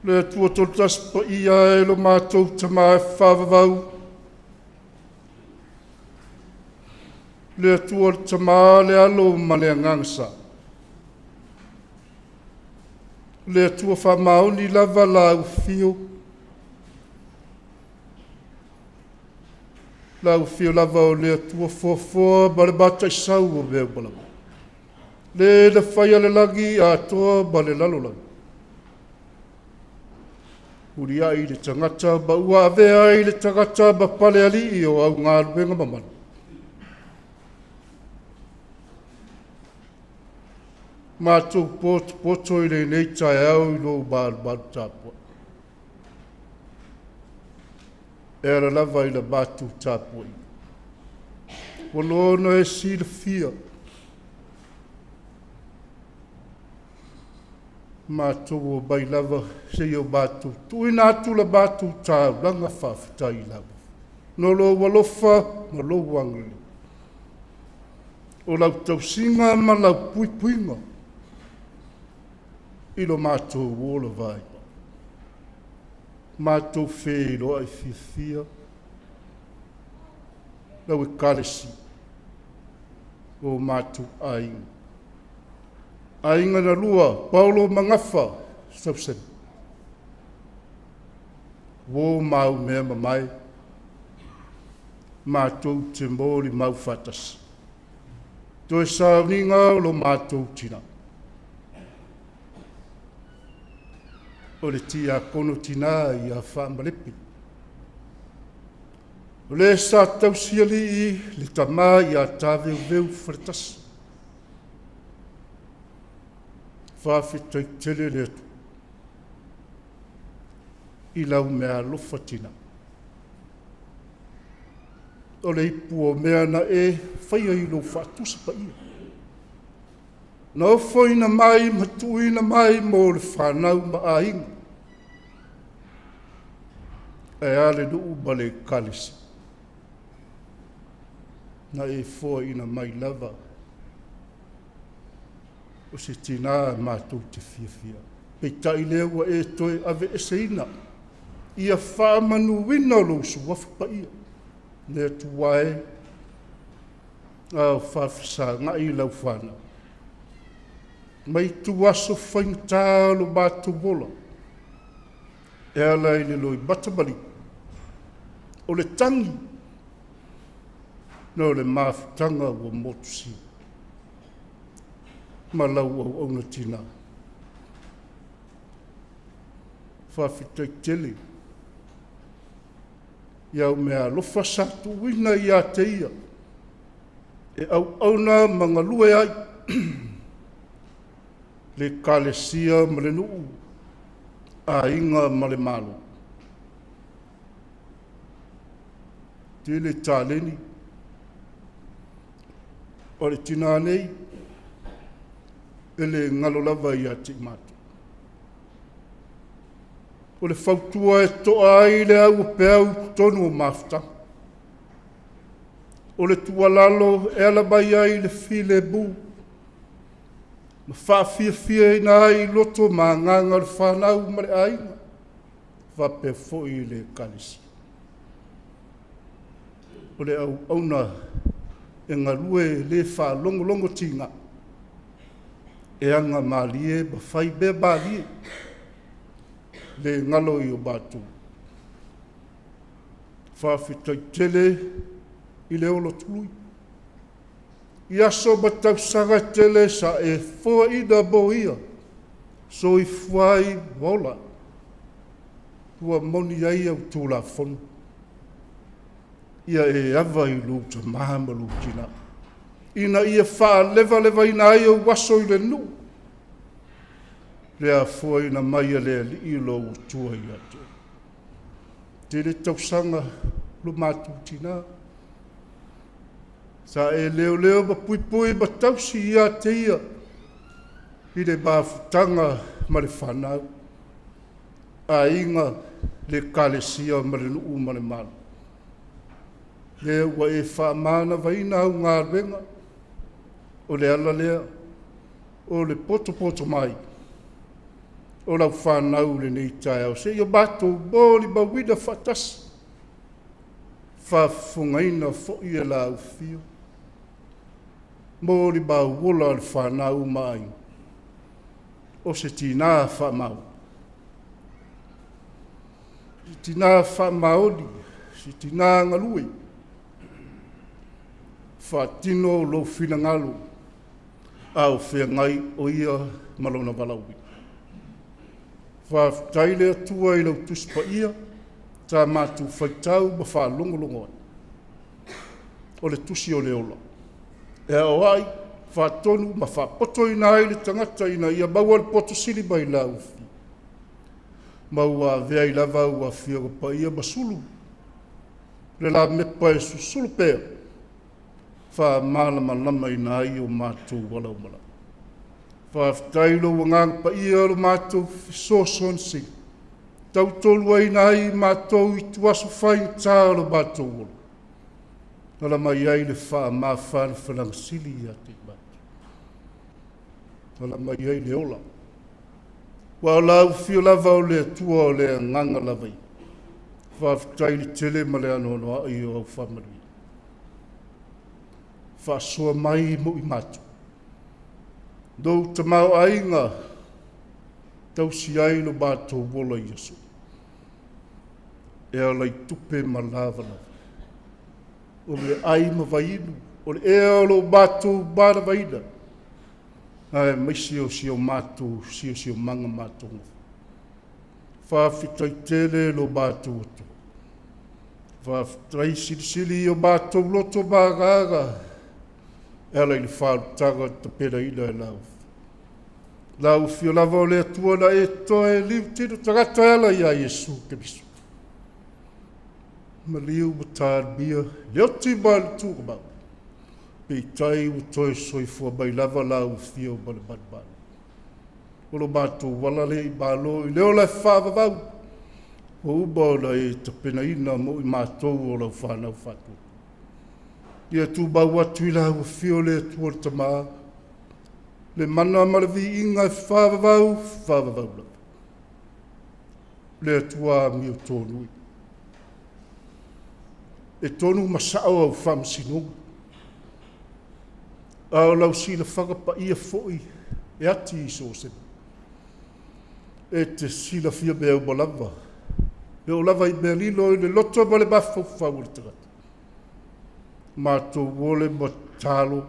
Le tua tol taspa ia e lo mātou tama e whawawau. Le tua tama le alo ma le ngangsa. Le tua whamaoni lava lau fio. Lau fio lava o le tua fofoa ba le bata I sau o veo bala. Le whaia le lagi a toa ba le lalo lagi. Uri ai le tangata ba ua avea ai le tangata ba pale ali o au ngā ruenga mamana. Mātou poto I le nei tai au I lo bāru tāpua. Era lava I le mātou tāpua I. Walona e si le fia. Mātou o bai lava se o mātou. Tui nātu la mātou tāu langa whawhitai lava. No lo walofa, ma lo wangili. O lau tau singa ma lau puipuinga. I lo mātou wola vai. Mātou whē loa I whiwhia. Lau e karesi. O mātou ainga. Ainga na lua, Paulo mangafa, Seuseu. Wo mau mea mamai. Mātou te mōri mau whatasi. Toi sauninga lo mātou tina. O le tia kono tina I a Faamalepe. O le sa tausiali I le tama I a Taveuveu Faletasi. Whawhitai tele le atu. I lau mea lofa tina. O le ipu o mea na e whaia I lo whatusa pa ia. Na whaina mai, matuina mai mo le whanau ma a inga. E ale nuu ma le kalisi. Na e whaina mai lava. O se tina mātou te whiawhia. Pei tai lea ua e toi ave e seina. Ia whamanu wina lo suwafu pa ia. Lea tuwae. Au whawhisa ngai lau whana. Mai tuwaso whainta lo mātou bola. E ala i le loi batabali. O le tangi. No le mafutanga ua motusi. Malau au au na tina. Whawhitai tele. Iau mea lofa satu wina ia te ia. E au na mangalue ai. Le kalesia ma le nuu. A inga ma le malo. Te le tāleni. O le tina nei. E le ngalo lava ia te matu. O le fautua e toa ai le au pe au tonu o mafta. O le tualalo e ala bai ai le file bu. Ma whaafia ina ai loto ma nganga le whanau ma le ainga. Wape foi le kalisi. O le au auna e ngalue le wha longo tinga. E anga malie ba whai be balie. Le ngalo i o batu. Whawhitai tele i le olo tului. I aso batau sanga tele sa e fua ida bo ia. So i fuai wola. Tua moni ai au tūla fonu. Ia e awa i luta mahama lukina. Ina ia wha leva ina ai au waso i le nu. Lea fua ina maia lea li ilo u tua i atu. Te le tausanga lo matu tina. Sa e leo ba pui ba tausi ia te ia. I le bafutanga ma le whanau. A inga le kalesia ma le nuu ma le malu. Le ua e whaamana vaina au ngā renga. O le ala lea. O le poto mai. O lau whanau le nei tae au. Se ia bato boli ba wida whatasi. Whafungaina fo i e la au fio. Mori ba wola le whanau mai. O se tina whamau. Se tina whamaoli. Se tina ngalui. Whatino lo whilangalu. Au whengai o ia malona walaui. Whataile atua i lau tuspa ia. Tā mātu whaitau ma wha longolongo. O le tusi o le ola. E o ai, whatonu ma wha poto ina ai le tangata ina ia maua le poto sili mai la ufi. Maua vea i lava ua whiaga pa ia masulu. Le la mepa e susulu pēr. Wha mālama lama ina ai o mātou wala umala. Wha whtailo wa ngang pa ia o mātou fisoson si. Tau tolu ai nai mātou i tuasu whain tālo mātou wala. Nala mai ai le wha mā whāna whanang sili a te mātou. Nala mai ai le ola. Wa lau fio lava o le atua o le nganga lavai. Wha whtaili tele ma le anono a i o au whamarui. Wha soa mai mo i mātou. Dou ta mau ainga. Tau si ai lo mātou wola i aso. E alai tupe ma lava lava. O le ai ma vainu. O le ea lo mātou bāna vaina. Ai mai sio mātou, sio manga mātou. Whawhitai tele lo mātou atu. Whawhitai sili o mātou loto māgaga. E alai le whāutaga ta pera ina e lau. Lau fio lava o le atua na e toe liu tino tagata ala ia Yesu Keriso. Ma liu ma tārbia, leo ti ma le tūka mau. Pei tai u toe soifua mai lava lau fio ma le manmanu. O lo mātou wala le i mālo i leo lai whāwawau. O uba na e tapena ina mo i mātou o lau whanau whātou. Ia tū mau atu i lau fio le atua le tamaa. Le mana maravi inga e whāwawau la. Le atua mi o tōnui. E tonu masao au whamsinonga. Ao lau sila whakapa ia foi e ati i sōsema. E te sila fia me au malava. E o lava i mea lilo i le loto ma le mafau whau le tagata. Mātou wole ma tālo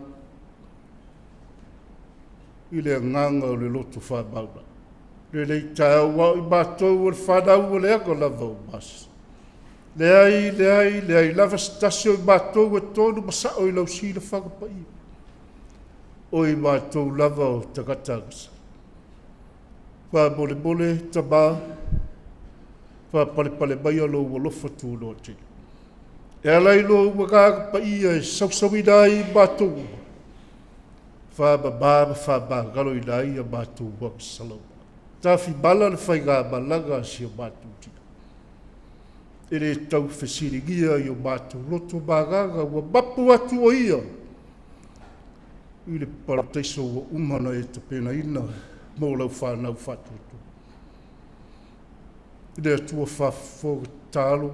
i le nganga o le loto whabaula. Le lei tāua i mātou o le whanau o le aga lava o masi. le ai, lava stasi o i mātou e tonu masa o i lau sila whakapai. O i mātou lava o takatagasa. Wha bole ta mā, wha pale mai alo o lofa tū no te. E alai lo waka pa ia e sausawi nai mātou. Wha ba galo i nai a mātou wak salau. Tāwhi bala le whai ngā malaga si o mātou tina. Ere tau whesiringia i o mātou loto māganga ua mapu atu o ia. I le parataiso ua umana e te pena ina mō lau whanau whatutu. I le atua whawhoga tālo.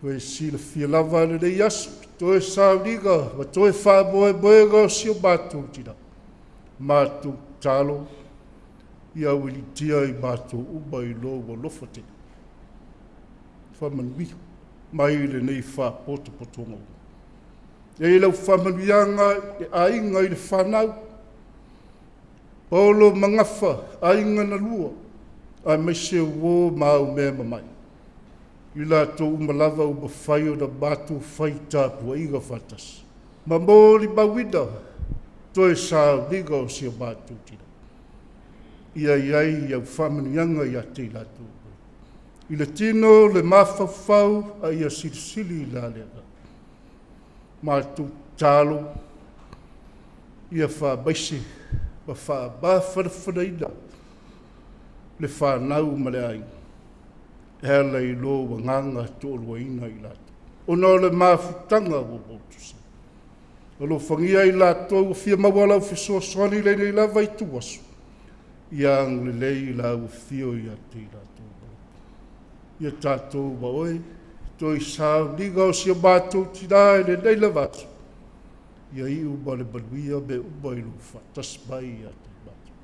Koe sila fia lava le rei asu. Toe sāuriga, wa toe whaboega o si o mātou tina. Mātou tālo. Ia wili tia i mātou uba i lo wa lofa tina. Whamanui, mai le nei wha poto. E lau whamanuianga e ainga i le whanau. Paulo mangafa, ainga na lua. Ai mai se uo mau mea mamai. I la tō umalava uba whai o na mātou whai tāpua inga whatas. Ma mōri mawina, toi sā liga o sia mātou tina. Ia iai au whamanuianga i a te lātou. I le tino le mawhawhau a ia sirisiri i la lea. Mātou tālo, ia wha baisi, ma wha bāwhanawhanaina, le whanau ma le ai. E lei lo wa nganga tōrua ina i lātou. Ono le mawhutanga o bōtusa. Alo whangia i lātou, fia mawala o whisoa soani le nei lava i tuasu. Ia ang le lei la o fio i a te lātou. Ia tātou wa oe, toi sāu liga o sia mātou tina e le nei la vātu. Ia i uba le baluia me uba i lufa, tas mai a te mātou.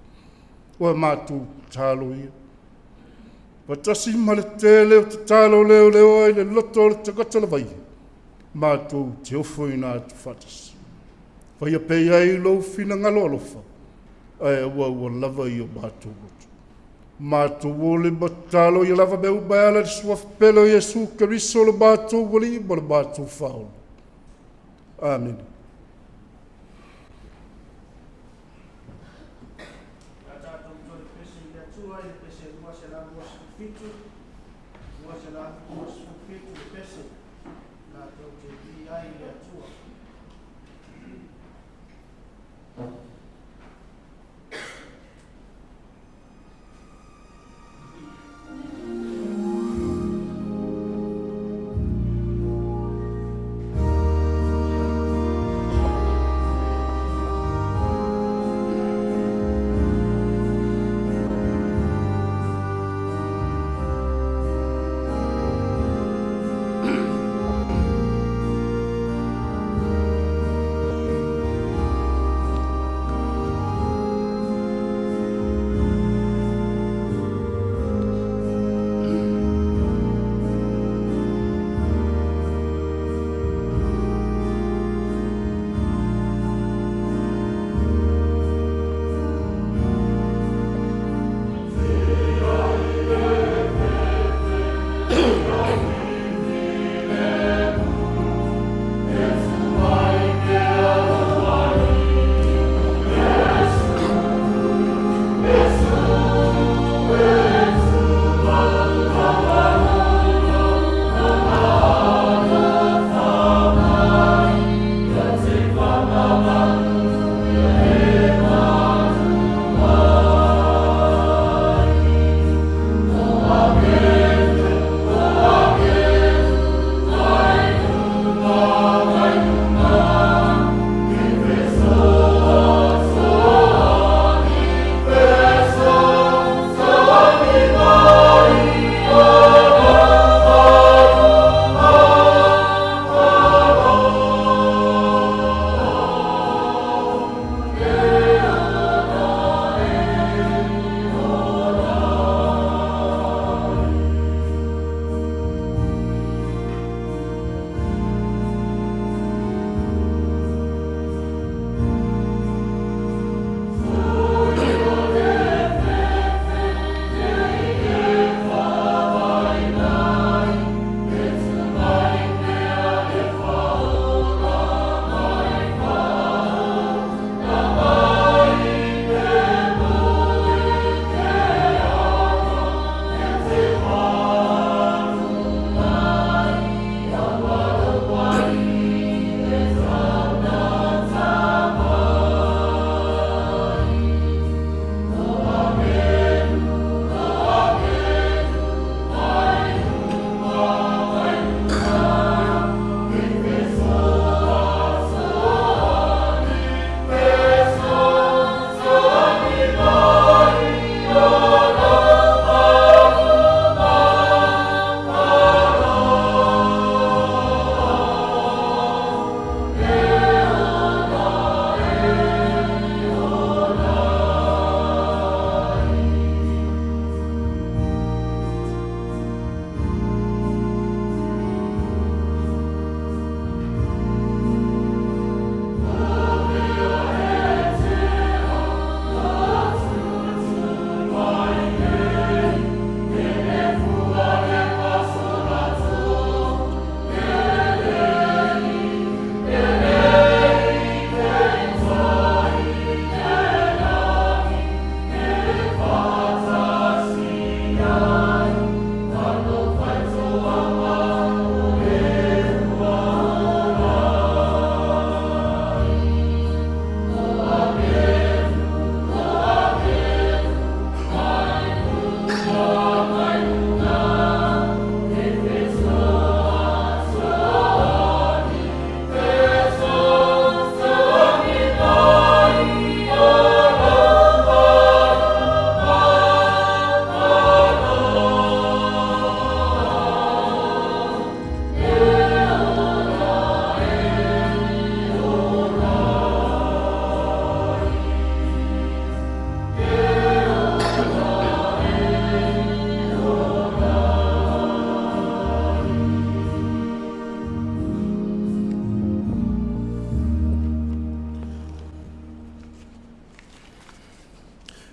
Oa mātou tālo ia. Patasi ma le tele o te tālo leo ai le loto le takata la vai. Mātou te ofo i nā tu whatas. Whai a pei ai lo fina ngalo alofa. Ai ua lava i o mātou loto. Mātou o le matalo i lava me uba ala le suaf pelo Jesu Keriso le mātou wali ma le mātou whaola. Amen.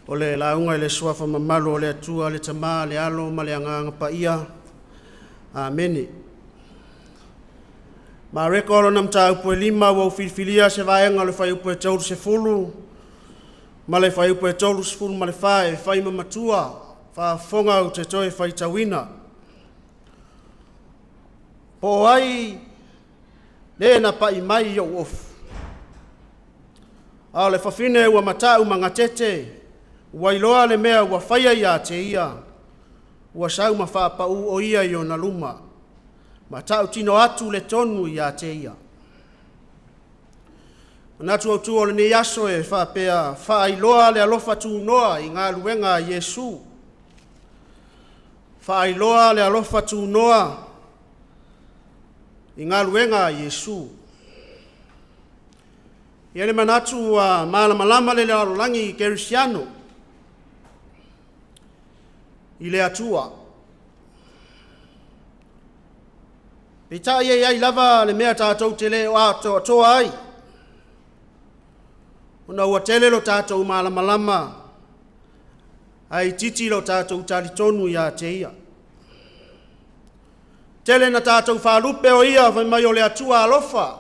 o le launga i le suafa mamalu o le atua, le tamā, le alo, ma le anganga pa ia. Amene. Ma reko alo nam tā upo e 5 wa ufilifilia se vaenga le whai upo e tauru se fulu. Ma le whai upo e tauru se fulu ma le whae, whai mamatua, wha fonga u te toi whai tawina. Po ai, le na pa i mai yo ofu. A le whawhine ua matau mga tete, ua iloa le mea ua whaia ia te ia, ua sau ma whapau o ia i o na luma, matau tino atu le tonu ia te ia. Natu au tu o le ne yaso e whapea, wha iloa le alofa tu noa i ngā luenga Yesu. Wha iloa le alofa tu noa i ngā luenga Yesu. Ia le manatu a malamalama le langi Kerisiano i le atua. Pita ia lava le mea tātou te le o atoa ai. Una ua tele lo tātou malamalama ai titi lo tātou talitonu ia te ia. Tele na tātou whalupe o ia mai o le atua alofa.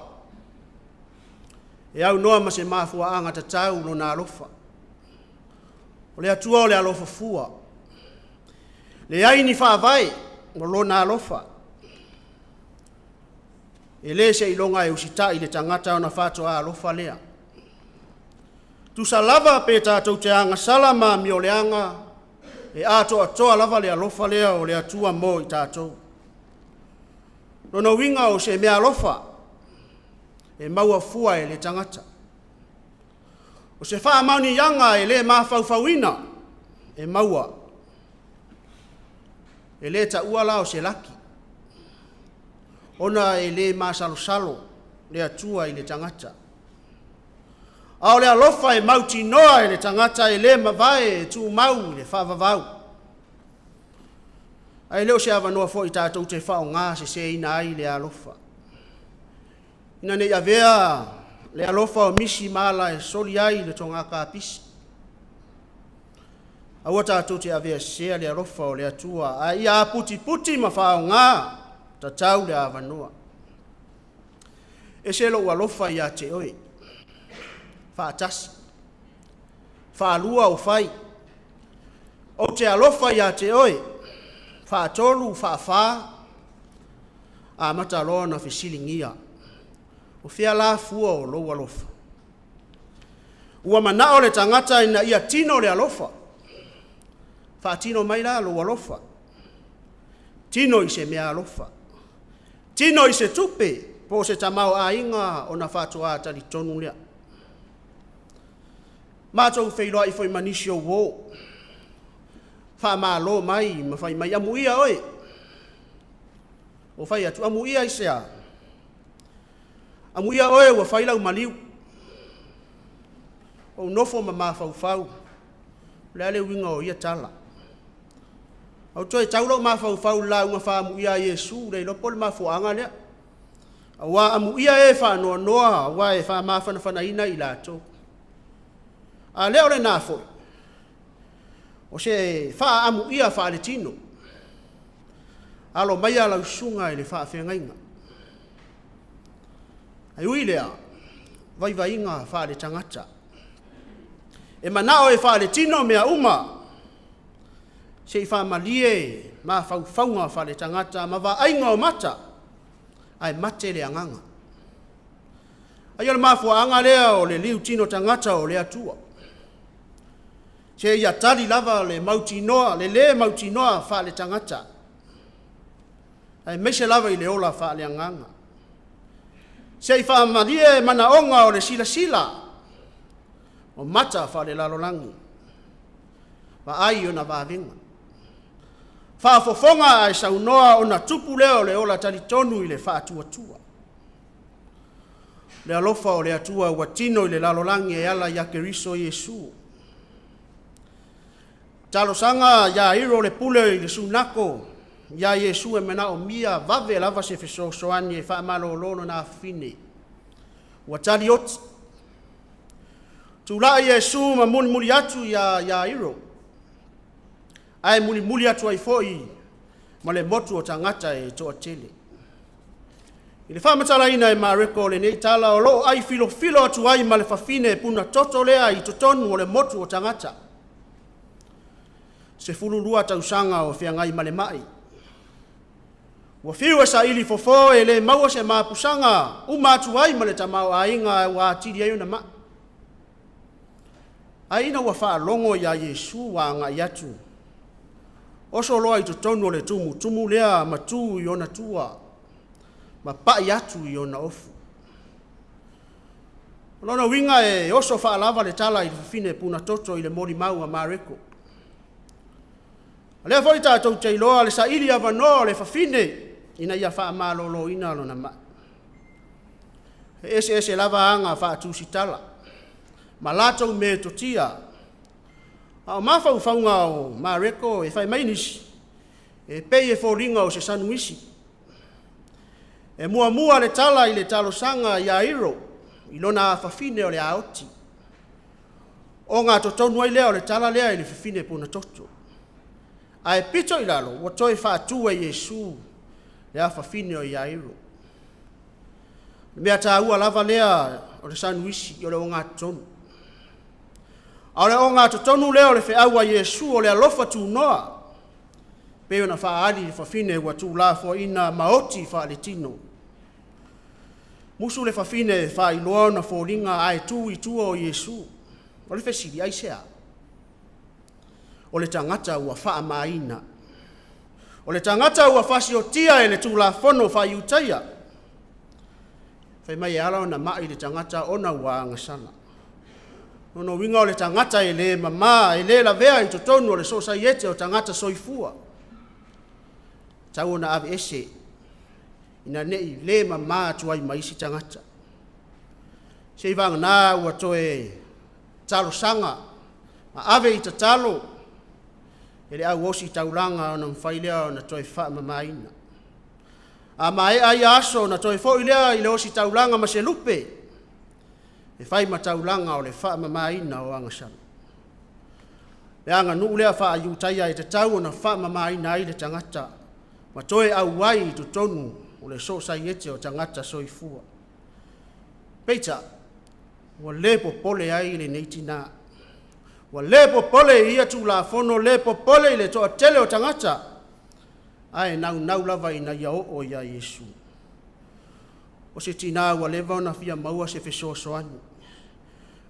E au noa ma se mafua anga tatau lo na alofa. O le atua o le alofa fua. Le aini whaavai o lo na alofa. E le se ilonga e usita i le tangata o na whātua alofa lea. Tu sa lava pe tātou te anga salama mi o le anga e ato atoa lava le alofa lea o le atua mo i tātou. Nono winga o se mea alofa. E maua fua e le tangata. O se wha mauni yanga e le mawhauwhauina e maua. E le ta uala o se laki. Ona e le masalo le atua i le tangata. Ao le alofa e mauti noa e le tangata e le mavae e tu mau le whavavau. Ai leo se awa noa fo i tātou te whao ngā se ina ai le alofa. Ina ne avea le alofa o misi mala e soli ai le tonga ka pisi. Aua tātou te avea sea le alofa o le atua. A ia puti ma whao ngā tatau le avanua. E se lo alofa ia te oi. Faatasi. Faalua o fai. O te alofa ia te oi. Faatolu, faafā. A mata loa na fisilingia. O fia la fua o lo alofa. Ua manao le tangata ina ia tino le alofa. Fa tino mai la lo alofa. Tino i se mea alofa. Tino i se tupe po se tamau a inga o na whatua a tali tonu lea. Mātou whailoa i whai manisio wō. Wha maa lo mai, ma whai mai amu ia oi. O whai atu amu ia i sea. Amu ia oe ua whailau maliu. O nofo ma mawhauwhau. Lele winga o ia tala. Au toi taulo mawhauwhau la unga wha amu ia Yesu. Rei lopo le mawhuanga lea. Awa amu ia e wha noa noa. Awa e wha mawhanawhana ina i lato. A leo le nafo. O se wha amu ia wha le tino. Alo mai ala usunga i le wha whengainga. Ai ui lea, vai inga wha le tangata. E manao e wha le tino mea uma. Se i wha malie, ma whauwhaunga wha le tangata, ma wa ainga o mata. Ai mate le anganga. Ai ole mafua anga lea o le liu tino tangata o le atua. Se ia tali lava le mauti noa, le mauti noa wha le tangata. Ai meise lava i le ola wha le anganga. Se i wha malie mana onga o le sila. O mata wha le lalolangi. Wa ai o na wavinga. Wha fofonga ai saunoa o na tupu leo le ola tali tonu i le wha atua. Le alofa o le atua ua tino i le lalolangi e ala ia keriso Yesu. Talo sanga ya iro le pule i le sunako. Ya Yesu e mena o mia vave lava se feso soani e wha malo lono na fine. Ua tali oti. Tula Yesu ma muli atu ya iro. Ai muli atu ai foi ma le motu o tangata e toa tele. I le whamatala ina e mareko le nei tala o lo ai filo atu ai ma le whawhine puna toto lea i totonu o le motu o tangata. Se fulurua tausanga o whiangai ma le mai. Wa fiu e sa ili fofo e le maua se maapusanga umatu ai ma le tamau a inga wa tiri ai una ma. Aina wa faa longo ya Yesu wa nga yatu. Oso loa i totonu o le tumu lea matu i ona tua. Ma pa yatu i ona ofu. Lona winga e oso faa lava le tala i fine puna toto i le mori mau a mareko. Lea foi tātou te iloa le sa ili avano le fafine ina ia faa malolo ina lona ma. Ese lava anga faa tusitala. Ma latou me totia. Au mafau faunga o mareko e fai mainisi. E pei e fōringa o se sanuisi. E mua le tala i le talo sanga ia iro. I lona fafine o le aoti. O ngā totonu ai lea o le tala lea i le fafine puna toto. Ai pito i lalo, wa toi whātua Yesu lea fafine o ia iro. Mea tā ua lava lea o le sanuisi i o le o ngā totonu. A le o ngā totonu leo le whiaua Yesu o le alofa tū noa. Peo na whaari le whawhine ua tū la fo ina maoti wha le tino. Musu le whawhine wha i loa na fōringa ai tū i tua o Yesu. O le whesiri ai sea. O le tangata ua wha maina. O le tangata ua whasi o tia e le tū la fono wha i utaia. Whai mai e ala o na mai le tangata ona ua angasana. Ono winga o le tangata e le mama, e le la vea i totonu o le sosaiete o tangata soifua. Tau na ave ese, ina nei le mama tuai maisi tangata. Se ivanga na ua toe talo sanga, ma ave i tatalo, e le au osi taulanga o na mwhailea o na toe wha mamaina. A ma e ai aso na toe fo ilea i le osi taulanga ma se lupe, e whai mataulanga o le wha mamaina o angasana. Le anga nuu lea wha ayutaia e te tau o na wha mamaina i le tangata, ma toe au wai i tutonu o le sosaiete o tangata soifua. Peita, wa le popole ai le neitina. Wa le popole ia tu la fono le popole i le toa tele o tangata. Ai nau lava ina ia o ia Yesu. O se tina wa leva ona fia maua se fesoasoani.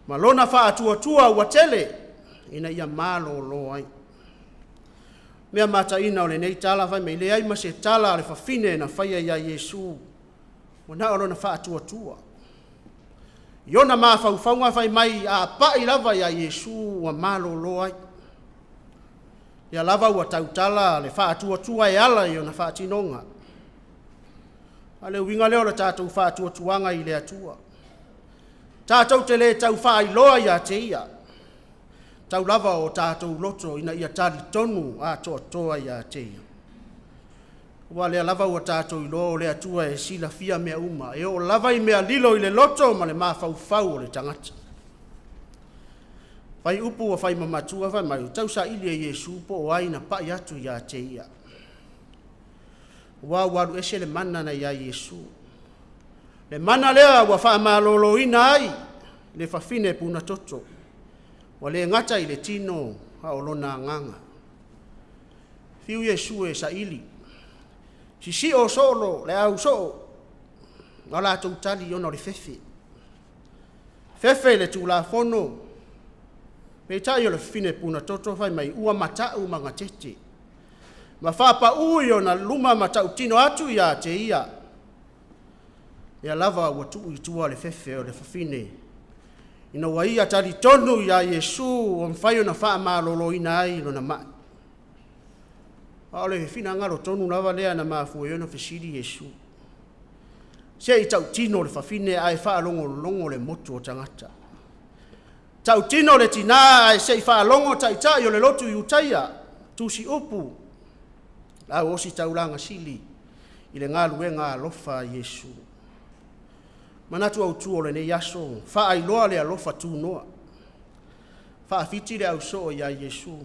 Ma lona wha atua ua tele, ina ia malo lo ai. Mea mata ina o le nei tala vai mei le ai ma se tala le whawhine na whaia ia Yesu. Wana o lona wha atua. Iona maa whauwhaunga whai mai a pai lava ia Yesu wa malo lo ai. Ia lava ua tautala le wha atua e ala i ona wha atinonga. Ale winga leo le tātou wha atuanga i le atua. Tātou te le tau wha i loa ia te ia. Tau lava o tātou loto ina ia tari tonu a toa ia te ia. Wa lea lava o tātou i loa o le atua e sila fia mea uma. E o lava i mea lilo i le loto ma le maa fau o le tangata. Whai upu wa whai mamatua whai mai. Tau sa ili e Yesu po o aina pai atu ia te ia. Wa waru ese le mana na ia Yesu. Le mana lea wa wha malolo ina ai. Le whawhine puna toto. Wa le ngata i le tino haolona nganga. Fiu Yesu e sa ili. Si o solo le au so. Ngala tau tali ono le fefe. Fefe le tu la fono. Me tai o le whawhine puna toto whai mai ua matau manga tete. Ma whapa ui o na luma matau tino atu ia te ia. Ia lava ua tuu i tua le fefe o le whawhine. Ina wa ia tari tonu ia Yesu o mwhai o na wha malolo ina ai no na mai. Aole whina ngaro tonu lava lea na maafu e ona whesiri Yesu. Se i tau tino le whawhine ai wha longo le motu o tangata. Tau tino le tina ai se i wha longo tai o le lotu i utaia. Tusi upu. Lau osi taulanga sili. I le ngā luenga alofa Yesu. Manatu au tu o le ne yaso. Wha ai loa le alofa tu noa. whaafiti le au so ia Yesu.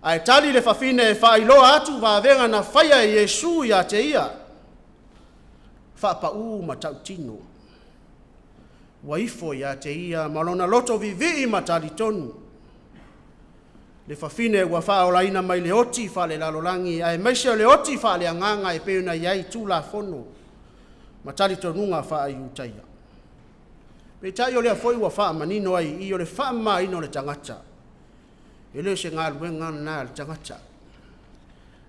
Ai tali le whawhine e whailoa atu wāwenga na whaia e Yesu ia te ia. Whaapa ma tau tino. Waifo ia te ia malona loto vivi ma tali tonu. Le whawhine ua whaolaina mai le oti whale lalolangi. Ai meisea le oti whale anganga e peuna iai tūla whono. Ma tali tonunga wha i utaia. Pe tai o lea foi ua wha manino ai i o le wha maino le tangata. E leo se ngā luenga nā le tangata.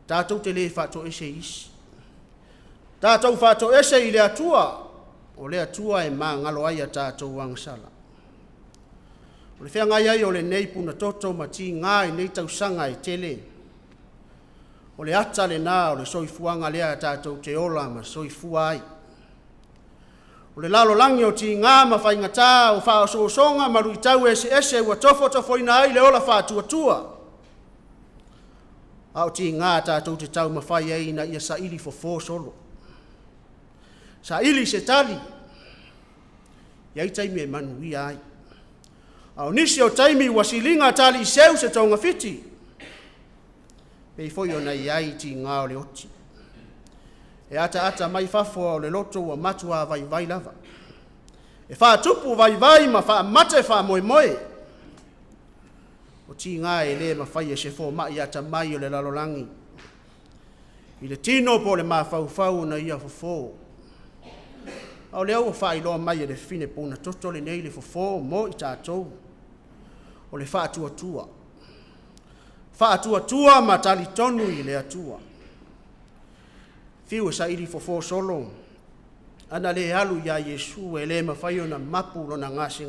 Tātou te le whato ese isi. Tātou whato ese i le atua. O le atua e mā ngalo ai a tātou wangsala. O le whenga ai o le nei puna toto ma ti ngā i nei tausanga i tele. O le ata le nā o le soifuanga lea tātou te ola ma soifua ai. O le lalo langi o ti ngā ma whaingatā o wha o soosonga ma rui tau ese ua tofo ina ai le ola wha tua. Au ti ngā tātou te tau ma whai ei na ia sa ili fo solo. Sa ili se tali. Iai taimi e manui ai. Au nisi o taimi wasilinga tali seu se tonga fiti. Pei foi o nei ai ti ngā o le oti. E ata mai fafo o le loto ua matua vai lava. E wha tupu vai ma wha mate wha moe. O ti ngā e le ma whai e se fo mai ata mai o le lalolangi. I le tino po le ma fau na ia fofo. Au leo o wha iloa mai e le fine puna toto le nei le fofo mo i tātou. O le wha atua. Wha atua ma tali tonu i le atua. Fiu sa iri fofo solo. Ana le alu ya Yesu e le mawhai o na mapu lo na ngasi.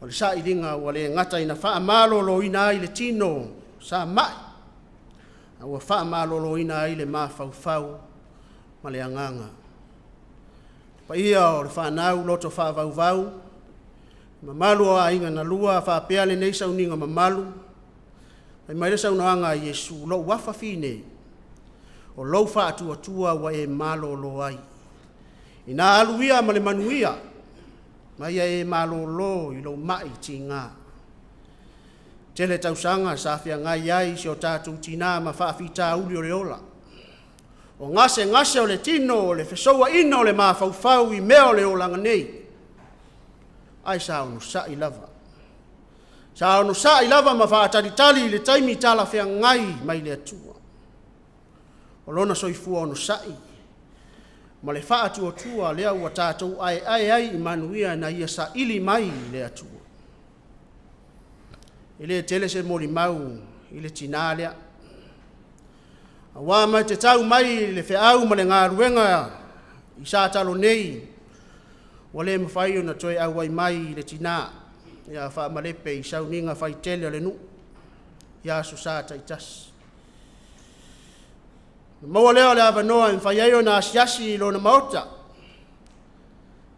O le sa iringa o le ngata ina wha amalo lo ina ai le tino sa mai. A ua wha amalo lo ina ai le ma fau ma le anganga. Pa ia o le whanau loto wha mamalu a inga na lua wha pea le nei sauninga mamalu. Ai mai le saunoanga Yesu lo wafa fine. O lau wha atua wa e malo lo ai. Ina aluia ma le manuia. Mai e malo lo i lo mai ti ngā. Tele tausanga sa fia ngai ai si o tātou tina ma wha fita uli o le ola. O ngase o le tino o le fesoa ina o le maa fau i mea o le olanga nei. Ai sa onu sa i lava. Sa onu sa i lava ma wha ataritali le taimi tala fia ngai mai le atua. O lona soifua ono sai. Ma le wha atua lea ua tātou ai i manuia na ia sa ili mai le atua. I le tele se mori mau i le tina lea. A wā mai te tau mai le whiau ma le ngā ruenga i sa talo nei. Wa le mawhai o na toi au wai mai i le tina. Ia Faamalepe i sauninga whai tele le nu. Ia su sa ta i tasi. Maua leo le awanoa in whai aio na asiasi lo na maota.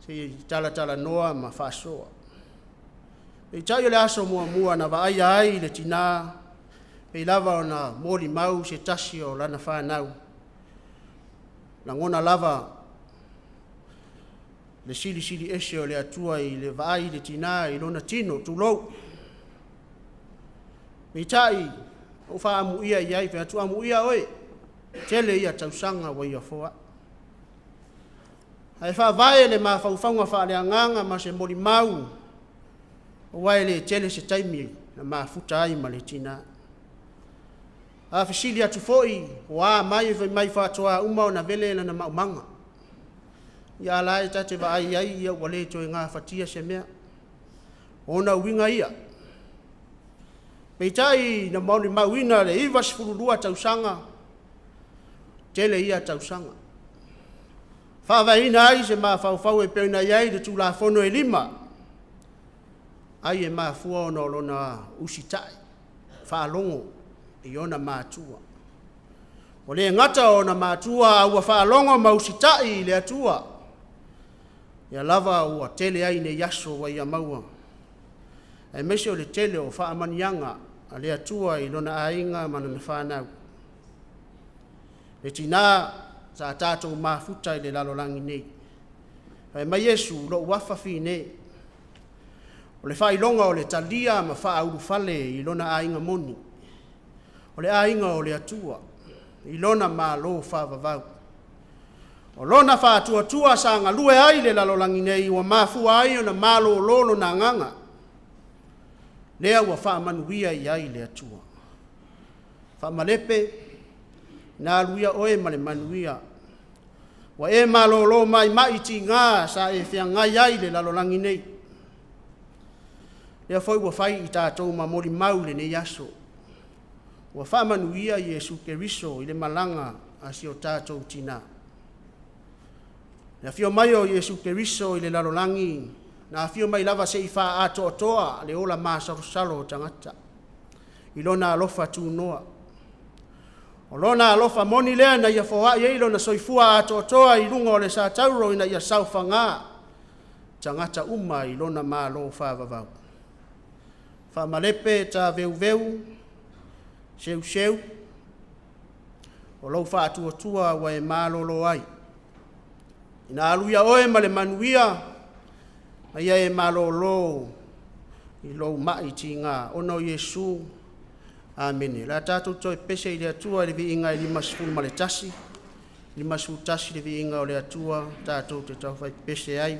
Si tala noa ma whasoa. I tai o le aso mua na wa ai le tina. Pei lava o na mori mau se tasi o lana whanau. Na ngona lava le sili ese o le atua i le vai le tina i lona tino tulou. Pei tai o wha amu ia i ai, pei atu amu ia oi. Tele ia tausanga wa ia foa. Hai wha vai le ma whauwhaunga wha le anganga ma se mori mau. O wai le tele se taimi na ma futa ai ma le tina. A fisili atu foi, wa mai whatoa umau na vele na maumanga. Ia lai tate wa ai ia wale toi ngā whatia se mea. Ona winga ia. Peitai na mauni mauina le iwa sifurulua tausanga. Tele ia tausanga. Whawaina ai se maa whau e peuna iai de tū la whono e lima. Ai e maa fua ono lona usitai. Whaalongo. I ona mātua. O le ngata o na mātua ua whaalongo mausitai le atua. Ia lava ua tele ai ne yaso wa ia maua. E mese o le tele o whaamanianga a le atua i lona ainga mana na whanau. Le tina sa tātou mafuta i le lalolangi nei. E mai Yesu lo wafafi nei. O le whailonga o le talia ma whaau fale i lona ainga moni. O le ainga o le atua. I lona ma lo whavavau. O lona whātua sa ngalue ai le lalolangi nei wa mafua ai o na malo lolo na nganga. Lea ua whaamanuia i ai le atua. Faamalepe na aluia oe ma le manuia. Wa e malo lo mai ti ngā sa e whiangai ai le lalolangi nei. Lea foi ua whai i tātou ma mori maule nei aso. Ua whaamanuia i Yesu Keriso i le malanga asi o tātou tina. Na fio mai o Yesu Keriso i le lalolangi, na fio mai lava se i wha ato toa le ola maa salo o tangata. I lona alofa tu noa. O lona alofa moni lea na ia foa i eilo na soifua ato toa i lunga o le sa tauro ina ia saufa ngā. Tangata uma i lona maa lo whavavau. Faamalepe Taveuveu Seuseu. O lau wha atua wa e maa lolo ai. Ina aluia oe ma le manuia, ia e malolo i lou mai ti ngā ono Yesu. Amen. La tātou toi pese i le atua le vi inga i 5 Faletasi. 5 tasi le vi inga o le atua, tātou te tau fai pese ai.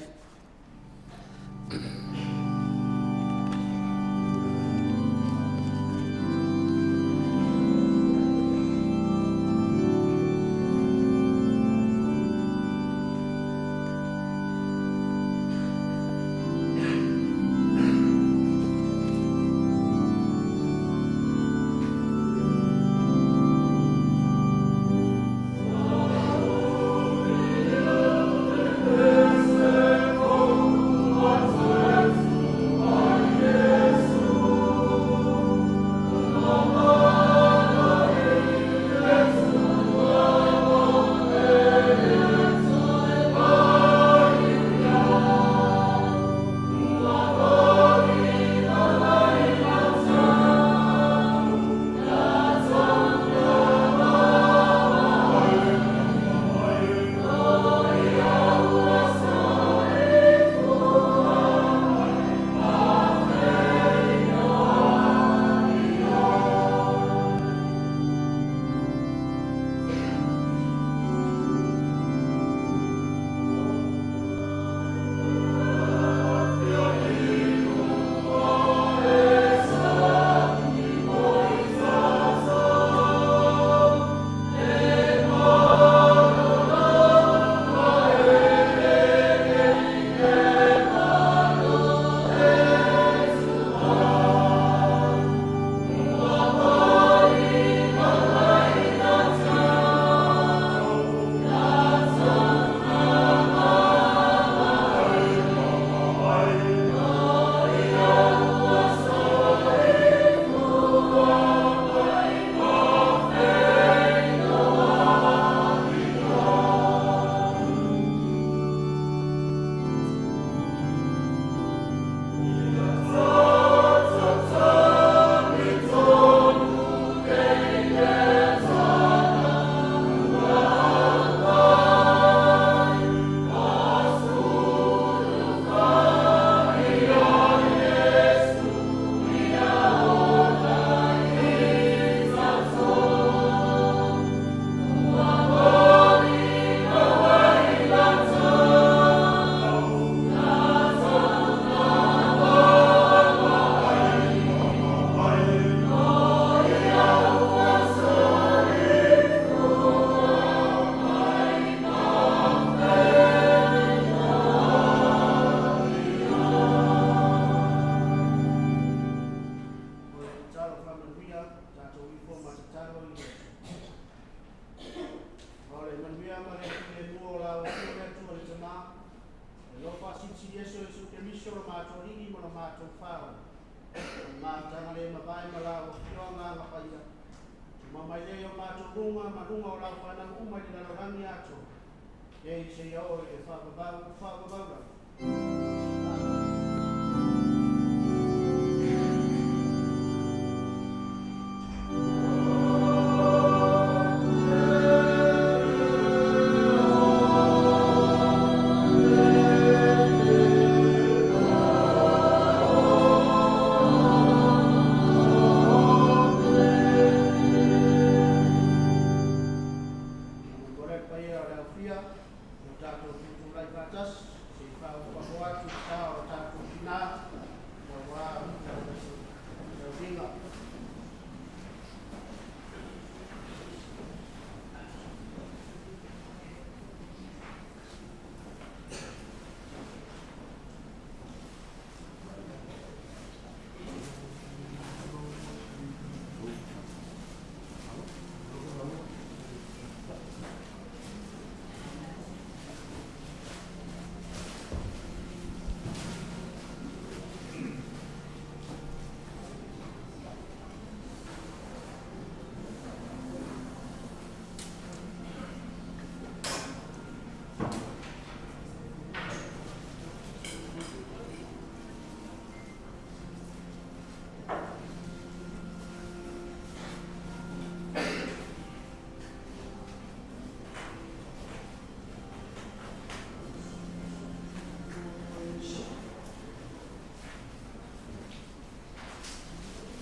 Ye se yo e fa ba